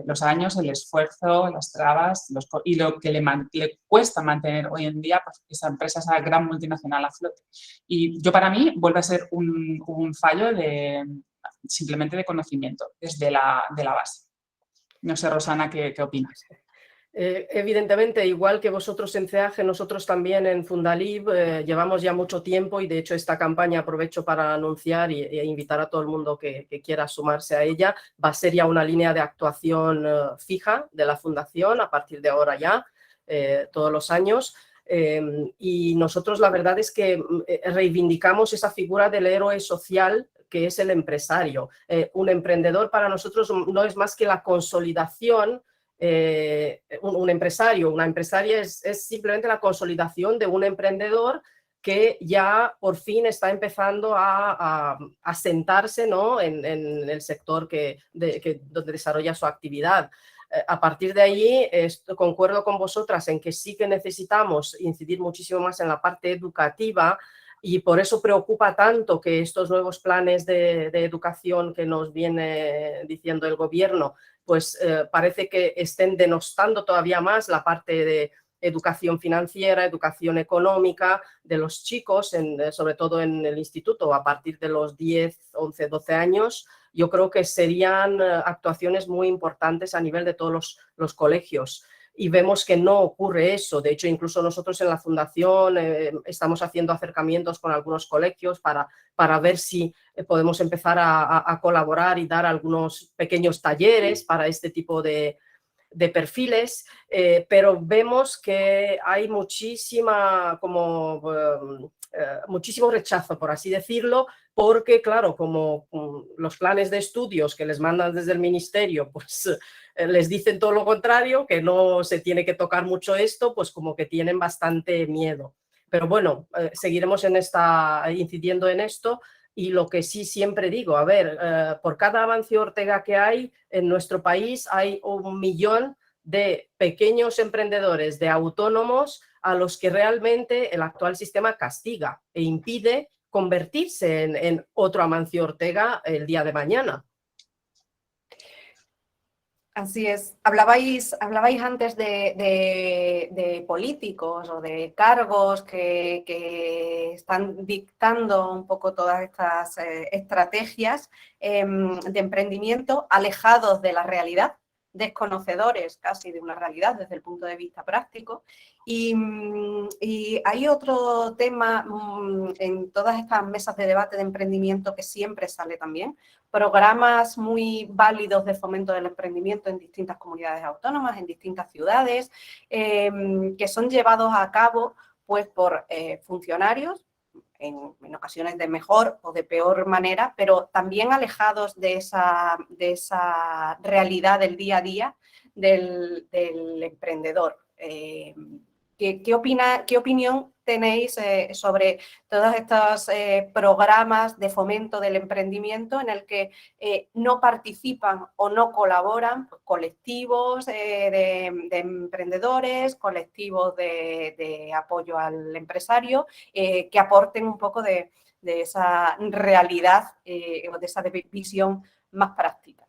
los años, el esfuerzo, las trabas y lo que le cuesta mantener hoy en día pues, esa empresa, esa gran multinacional a flote. Y yo, para mí, vuelve a ser un fallo simplemente de conocimiento desde la base. No sé, Rosana, ¿qué opinas? Evidentemente, igual que vosotros en CEAG, nosotros también en Fundalib llevamos ya mucho tiempo, y de hecho esta campaña aprovecho para anunciar e invitar a todo el mundo que quiera sumarse a ella. Va a ser ya una línea de actuación fija de la Fundación a partir de ahora ya, todos los años. Y nosotros la verdad es que reivindicamos esa figura del héroe social que es el empresario. Un emprendedor para nosotros no es más que la consolidación. Un empresario, una empresaria es simplemente la consolidación de un emprendedor que ya por fin está empezando a sentarse, ¿no?, en el sector donde desarrolla su actividad. A partir de ahí, concuerdo con vosotras en que sí que necesitamos incidir muchísimo más en la parte educativa, y por eso preocupa tanto que estos nuevos planes de educación que nos viene diciendo el gobierno pues parece que estén denostando todavía más la parte de educación financiera, educación económica de los chicos, sobre todo en el instituto, a partir de los 10, 11, 12 años. Yo creo que serían actuaciones muy importantes a nivel de todos los colegios. Y vemos que no ocurre eso. De hecho, incluso nosotros en la Fundación estamos haciendo acercamientos con algunos colegios para ver si podemos empezar a colaborar y dar algunos pequeños talleres para este tipo de perfiles, pero vemos que hay muchísimo rechazo, por así decirlo, porque, claro, como los planes de estudios que les mandan desde el ministerio, pues les dicen todo lo contrario, que no se tiene que tocar mucho esto, pues como que tienen bastante miedo. Pero bueno, seguiremos incidiendo en esto. Y lo que sí siempre digo, a ver, por cada Mancio Ortega que hay en nuestro país, hay 1 millón de pequeños emprendedores, de autónomos, a los que realmente el actual sistema castiga e impide convertirse en otro Amancio Ortega el día de mañana. Así es. Hablabais antes de políticos o de cargos que están dictando un poco todas estas estrategias de emprendimiento alejados de la realidad, desconocedores casi de una realidad desde el punto de vista práctico. Y hay otro tema en todas estas mesas de debate de emprendimiento que siempre sale también, programas muy válidos de fomento del emprendimiento en distintas comunidades autónomas, en distintas ciudades, que son llevados a cabo pues, por funcionarios, en ocasiones de mejor o de peor manera, pero también alejados de esa realidad del día a día del emprendedor. ¿Qué opinión tenéis sobre todos estos programas de fomento del emprendimiento en el que no participan o no colaboran pues, colectivos de emprendedores, colectivos de apoyo al empresario, que aporten un poco de esa realidad o de esa visión más práctica?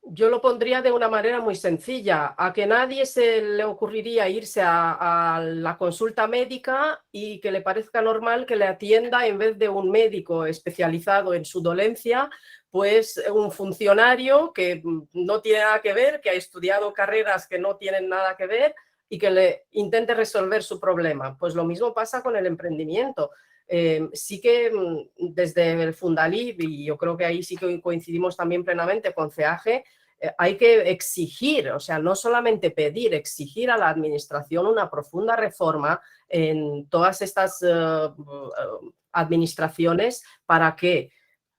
Yo lo pondría de una manera muy sencilla, a que nadie se le ocurriría irse a la consulta médica y que le parezca normal que le atienda en vez de un médico especializado en su dolencia, pues un funcionario que no tiene nada que ver, que ha estudiado carreras que no tienen nada que ver y que le intente resolver su problema. Pues lo mismo pasa con el emprendimiento. Sí que desde el Fundalib, y yo creo que ahí sí que coincidimos también plenamente con CEAGE, hay que exigir, o sea, no solamente pedir, exigir a la administración una profunda reforma en todas estas administraciones para que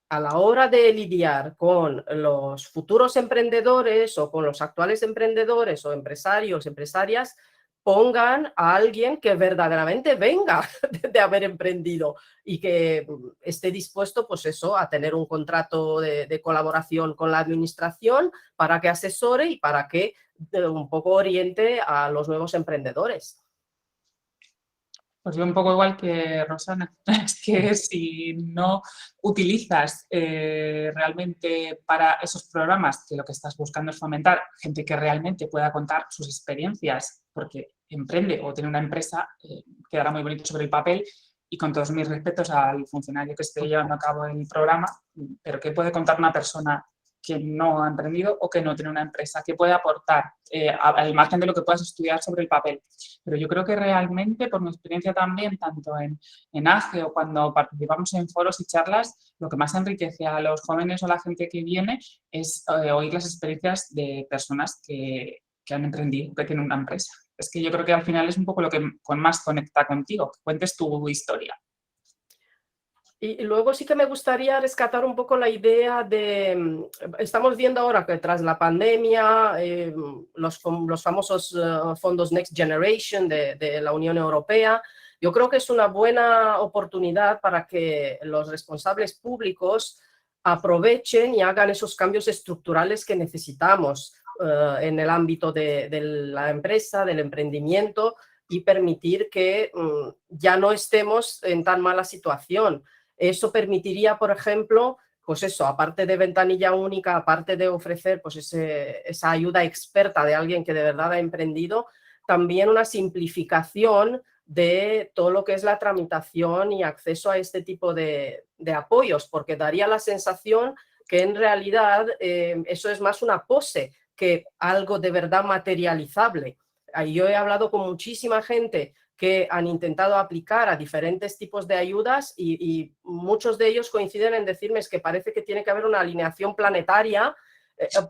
a la hora de lidiar con los futuros emprendedores o con los actuales emprendedores o empresarios, empresarias, pongan a alguien que verdaderamente venga de haber emprendido y que esté dispuesto, pues eso, a tener un contrato de colaboración con la administración para que asesore y para que un poco oriente a los nuevos emprendedores. Pues yo un poco igual que Rosana, es que si no utilizas realmente para esos programas que lo que estás buscando es fomentar gente que realmente pueda contar sus experiencias porque emprende o tiene una empresa, quedará muy bonito sobre el papel y con todos mis respetos al funcionario que esté llevando a cabo el programa, pero ¿qué puede contar una persona que no ha emprendido o que no tiene una empresa, que puede aportar al margen de lo que puedas estudiar sobre el papel? Pero yo creo que realmente, por mi experiencia también, tanto en AGE o cuando participamos en foros y charlas, lo que más enriquece a los jóvenes o a la gente que viene es oír las experiencias de personas que han emprendido, que tienen una empresa. Es que yo creo que al final es un poco lo que más conecta contigo, que cuentes tu historia. Y luego sí que me gustaría rescatar un poco la idea de, estamos viendo ahora que tras la pandemia, los famosos fondos Next Generation de la Unión Europea, yo creo que es una buena oportunidad para que los responsables públicos aprovechen y hagan esos cambios estructurales que necesitamos en el ámbito de la empresa, del emprendimiento y permitir que ya no estemos en tan mala situación. Eso permitiría, por ejemplo, pues eso, aparte de ventanilla única, aparte de ofrecer pues esa ayuda experta de alguien que de verdad ha emprendido, también una simplificación de todo lo que es la tramitación y acceso a este tipo de apoyos, porque daría la sensación que en realidad eso es más una pose que algo de verdad materializable. Yo he hablado con muchísima gente que han intentado aplicar a diferentes tipos de ayudas y muchos de ellos coinciden en decirme es que parece que tiene que haber una alineación planetaria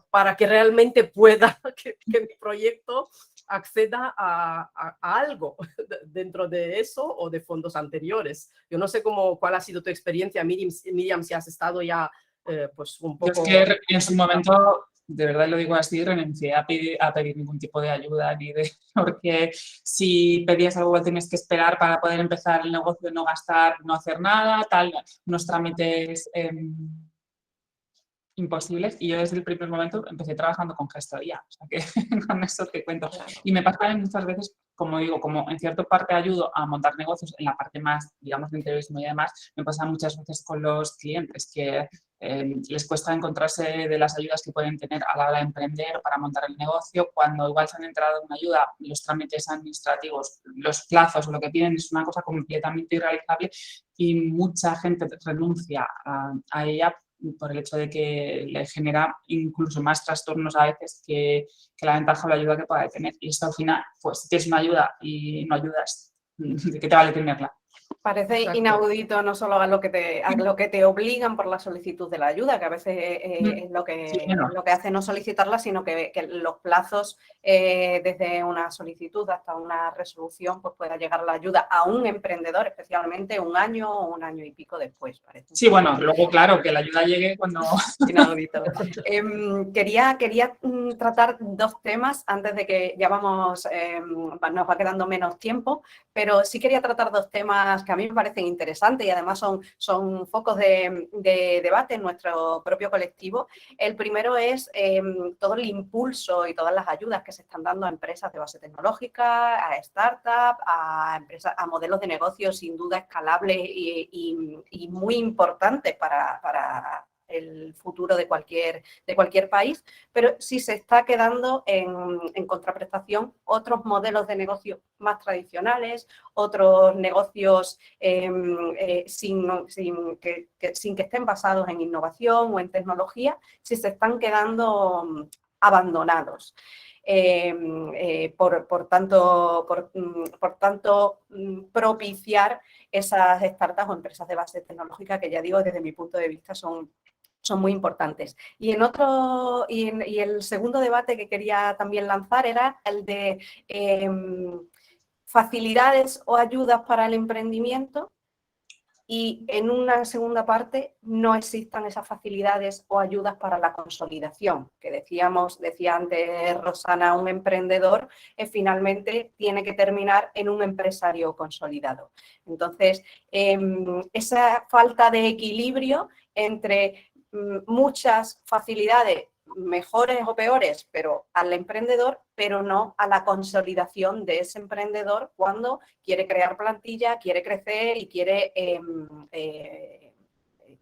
para que realmente pueda que mi proyecto acceda a algo dentro de eso o de fondos anteriores. Yo no sé cuál ha sido tu experiencia, Miriam, si has estado ya pues un poco... Yo es que en su momento, de verdad lo digo así, renuncié a pedir ningún tipo de ayuda, porque si pedías algo tienes que esperar para poder empezar el negocio, no gastar, no hacer nada, tal, unos trámites imposibles y yo desde el primer momento empecé trabajando con gestoría, o sea que con eso te cuento. Claro. Y me pasa muchas veces, como digo, como en cierta parte ayudo a montar negocios en la parte más, digamos, de interiorismo y además, me pasa muchas veces con los clientes que les cuesta encontrarse de las ayudas que pueden tener a la hora de emprender para montar el negocio, cuando igual se han enterado de una ayuda, los trámites administrativos, los plazos o lo que piden es una cosa completamente irrealizable y mucha gente renuncia a ella por el hecho de que le genera incluso más trastornos a veces que la ventaja o la ayuda que pueda tener. Y esto al final, pues si tienes una ayuda y no ayudas, ¿de qué te vale tenerla? Parece Exacto. inaudito no solo a lo que te obligan por la solicitud de la ayuda, que a veces es lo Sí, bueno. que hace no solicitarla, sino que los plazos desde una solicitud hasta una resolución pues pueda llegar la ayuda a un emprendedor, especialmente un año o un año y pico después. Parece. Sí, bueno, luego claro, que la ayuda llegue cuando... Inaudito. Quería tratar dos temas antes de que ya nos va quedando menos tiempo, pero sí quería tratar dos temas que a mí me parecen interesantes y además son focos de debate en nuestro propio colectivo. El primero es todo el impulso y todas las ayudas que se están dando a empresas de base tecnológica, a startups, a modelos de negocio sin duda escalables y muy importantes para el futuro de cualquier país, pero sí se está quedando en contraprestación otros modelos de negocio más tradicionales, otros negocios sin que estén basados en innovación o en tecnología, sí se están quedando abandonados. Por tanto, propiciar esas startups o empresas de base tecnológica que ya digo, desde mi punto de vista son muy importantes. Y el segundo debate que quería también lanzar era el de facilidades o ayudas para el emprendimiento y en una segunda parte no existan esas facilidades o ayudas para la consolidación, que decía antes Rosana, un emprendedor finalmente tiene que terminar en un empresario consolidado. Entonces, esa falta de equilibrio entre muchas facilidades, mejores o peores, pero al emprendedor, pero no a la consolidación de ese emprendedor cuando quiere crear plantilla, quiere crecer y quiere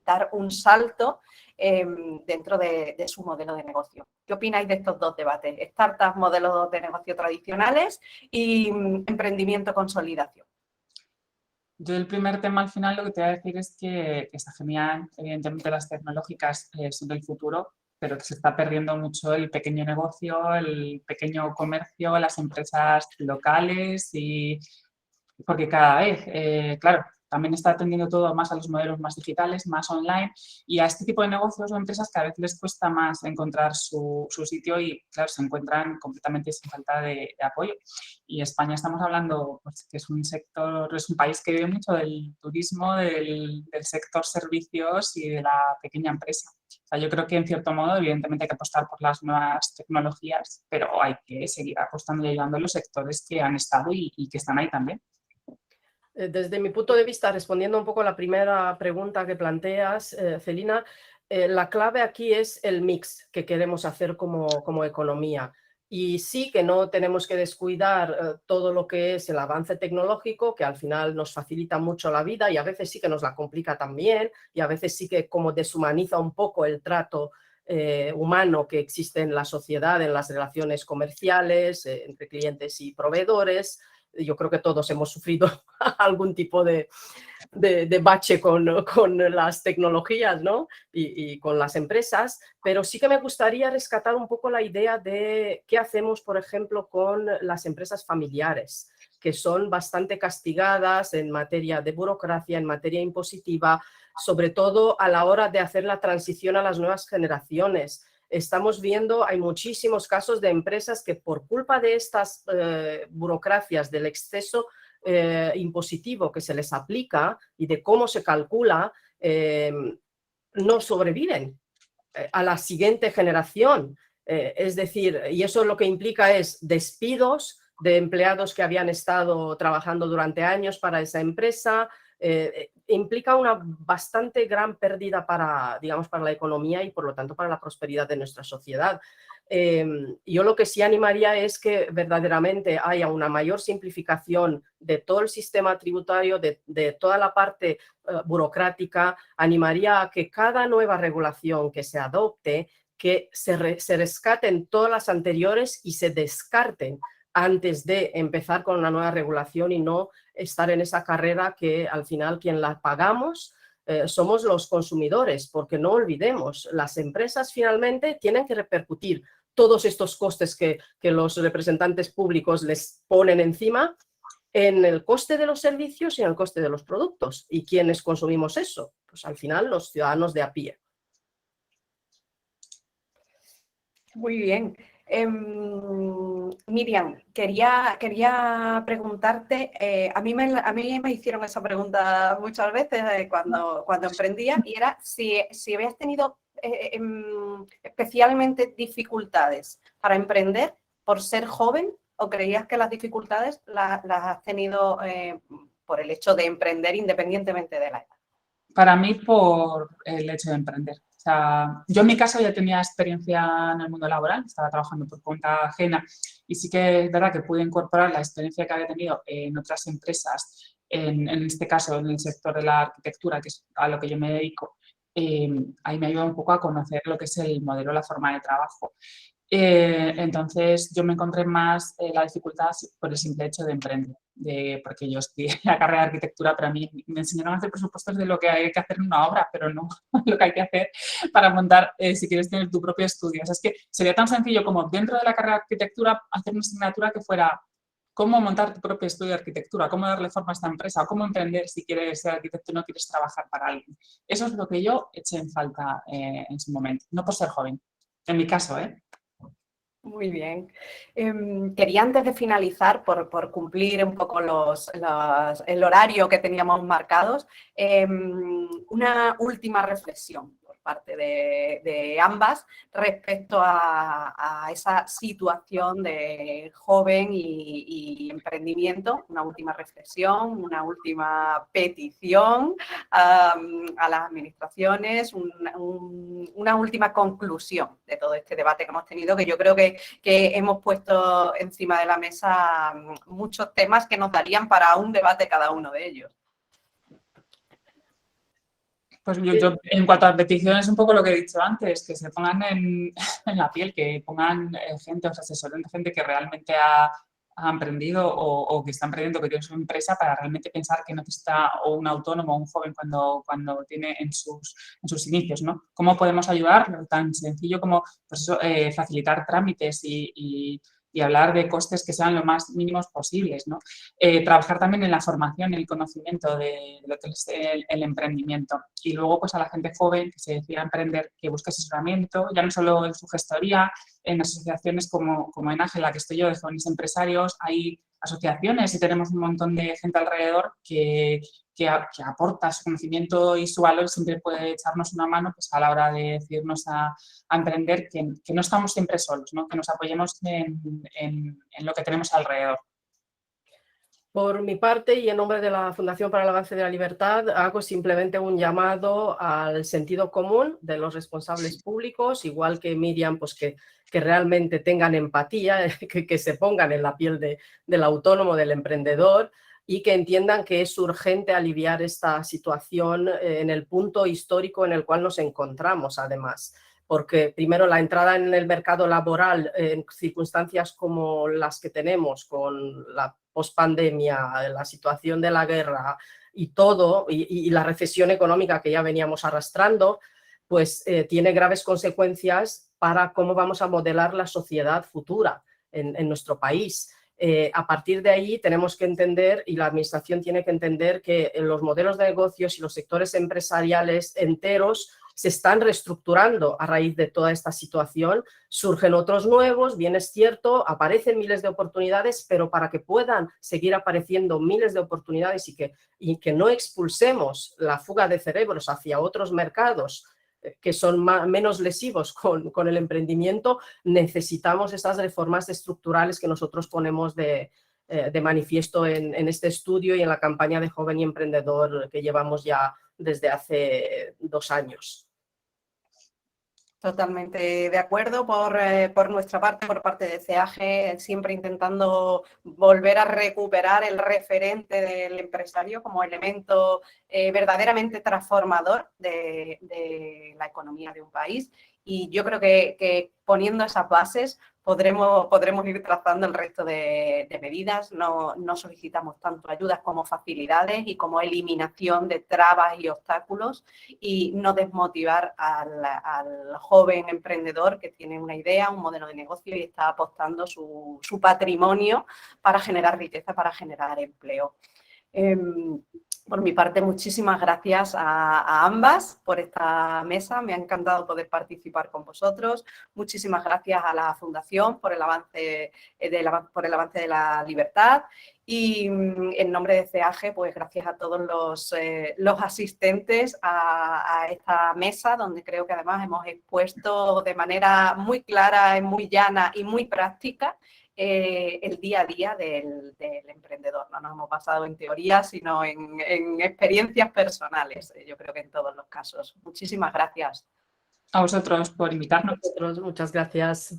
dar un salto dentro de su modelo de negocio. ¿Qué opináis de estos dos debates? Startups, modelos de negocio tradicionales y emprendimiento, consolidación. Yo el primer tema al final lo que te voy a decir es que está genial, evidentemente las tecnológicas son del futuro, pero que se está perdiendo mucho el pequeño negocio, el pequeño comercio, las empresas locales y porque cada vez, claro, también está atendiendo todo más a los modelos más digitales, más online y a este tipo de negocios o empresas cada vez les cuesta más encontrar su sitio y, claro, se encuentran completamente sin falta de apoyo. Y España estamos hablando pues, que es un sector, es un país que vive mucho del turismo, del sector servicios y de la pequeña empresa. O sea, yo creo que en cierto modo, evidentemente hay que apostar por las nuevas tecnologías, pero hay que seguir apostando y ayudando a los sectores que han estado y que están ahí también. Desde mi punto de vista, respondiendo un poco a la primera pregunta que planteas, Celina, la clave aquí es el mix que queremos hacer como economía. Y sí que no tenemos que descuidar todo lo que es el avance tecnológico, que al final nos facilita mucho la vida y a veces sí que nos la complica también y a veces sí que como deshumaniza un poco el trato humano que existe en la sociedad, en las relaciones comerciales, entre clientes y proveedores. Yo creo que todos hemos sufrido algún tipo de bache con las tecnologías, ¿no? y con las empresas, pero sí que me gustaría rescatar un poco la idea de qué hacemos, por ejemplo, con las empresas familiares, que son bastante castigadas en materia de burocracia, en materia impositiva, sobre todo a la hora de hacer la transición a las nuevas generaciones. Estamos viendo, hay muchísimos casos de empresas que por culpa de estas burocracias, del exceso impositivo que se les aplica y de cómo se calcula, no sobreviven a la siguiente generación. Es decir, y eso lo que implica es despidos de empleados que habían estado trabajando durante años para esa empresa, implica una bastante gran pérdida para, digamos, para la economía y por lo tanto para la prosperidad de nuestra sociedad. Yo lo que sí animaría es que verdaderamente haya una mayor simplificación de todo el sistema tributario, de toda la parte burocrática. Animaría a que cada nueva regulación que se adopte, que se rescaten todas las anteriores y se descarten antes de empezar con una nueva regulación y no estar en esa carrera que al final quien la pagamos somos los consumidores, porque no olvidemos, las empresas finalmente tienen que repercutir todos estos costes que los representantes públicos les ponen encima en el coste de los servicios y en el coste de los productos. ¿Y quiénes consumimos eso? Pues al final los ciudadanos de a pie. Muy bien. Miriam, quería preguntarte, a mí me hicieron esa pregunta muchas veces cuando emprendía, y era si habías tenido especialmente dificultades para emprender por ser joven, o creías que las dificultades las has tenido por el hecho de emprender independientemente de la edad. Para mí, por el hecho de emprender. O sea, yo en mi caso ya tenía experiencia en el mundo laboral, estaba trabajando por cuenta ajena y sí que es verdad que pude incorporar la experiencia que había tenido en otras empresas, en este caso en el sector de la arquitectura, que es a lo que yo me dedico. Ahí me ayuda un poco a conocer lo que es el modelo, la forma de trabajo. Entonces yo me encontré más la dificultad por el simple hecho de emprender, porque yo estudié la carrera de arquitectura, pero a mí me enseñaron a hacer presupuestos de lo que hay que hacer en una obra, pero no lo que hay que hacer para montar, si quieres tener tu propio estudio. O sea, es que sería tan sencillo como dentro de la carrera de arquitectura hacer una asignatura que fuera cómo montar tu propio estudio de arquitectura, cómo darle forma a esta empresa, o cómo emprender si quieres ser arquitecto y no quieres trabajar para alguien. Eso es lo que yo eché en falta en su momento, no por ser joven, en mi caso, ¿eh? Muy bien. Quería, antes de finalizar, por cumplir un poco el horario que teníamos marcados, una última reflexión por parte de ambas respecto a esa situación de joven y emprendimiento. Una última reflexión, una última petición a las administraciones, una última conclusión de todo este debate que hemos tenido, que yo creo que hemos puesto encima de la mesa muchos temas que nos darían para un debate cada uno de ellos. Pues yo en cuanto a peticiones, un poco lo que he dicho antes, que se pongan en la piel, que pongan gente, os asesoren de gente que realmente ha emprendido o que está emprendiendo, que tiene su empresa, para realmente pensar que necesita o un autónomo o un joven cuando tiene en sus inicios, ¿no? ¿Cómo podemos ayudar? Tan sencillo como pues eso, facilitar trámites y hablar de costes que sean lo más mínimos posibles, ¿no? Trabajar también en la formación, en el conocimiento de lo que es el emprendimiento. Y luego, pues a la gente joven que se decida emprender, que busque asesoramiento, ya no solo en su gestoría, en asociaciones como en Ángela, que estoy yo, de jóvenes empresarios, hay asociaciones y tenemos un montón de gente alrededor que aporta su conocimiento y su valor, siempre puede echarnos una mano pues, a la hora de decidirnos a emprender, que no estamos siempre solos, ¿no? Que nos apoyemos en lo que tenemos alrededor. Por mi parte y en nombre de la Fundación para el Avance de la Libertad, hago simplemente un llamado al sentido común de los responsables públicos, igual que Miriam, pues que realmente tengan empatía, que se pongan en la piel del autónomo, del emprendedor, y que entiendan que es urgente aliviar esta situación en el punto histórico en el cual nos encontramos, además. Porque primero la entrada en el mercado laboral en circunstancias como las que tenemos con la pospandemia, la situación de la guerra y todo, y la recesión económica que ya veníamos arrastrando, pues tiene graves consecuencias para cómo vamos a modelar la sociedad futura en nuestro país. A partir de ahí tenemos que entender, y la administración tiene que entender, que los modelos de negocios y los sectores empresariales enteros se están reestructurando a raíz de toda esta situación, surgen otros nuevos, bien es cierto, aparecen miles de oportunidades, pero para que puedan seguir apareciendo miles de oportunidades y que no expulsemos la fuga de cerebros hacia otros mercados que son menos lesivos con el emprendimiento, necesitamos esas reformas estructurales que nosotros ponemos de de manifiesto en este estudio y en la campaña de Joven y Emprendedor que llevamos ya desde hace 2 años. Totalmente de acuerdo por nuestra parte, por parte de CEAGE, siempre intentando volver a recuperar el referente del empresario como elemento verdaderamente transformador de la economía de un país. Y yo creo que poniendo esas bases podremos ir trazando el resto de medidas. No solicitamos tanto ayudas como facilidades y como eliminación de trabas y obstáculos, y no desmotivar al joven emprendedor que tiene una idea, un modelo de negocio y está apostando su patrimonio para generar riqueza, para generar empleo. Por mi parte, muchísimas gracias a ambas por esta mesa. Me ha encantado poder participar con vosotros. Muchísimas gracias a la Fundación por el avance de la libertad. Y en nombre de CEAGE, pues gracias a todos los asistentes a esta mesa, donde creo que además hemos expuesto de manera muy clara, muy llana y muy práctica el día a día del emprendedor. No nos hemos basado en teoría, sino en experiencias personales, yo creo que en todos los casos. Muchísimas gracias. A vosotros por invitarnos. Muchas gracias.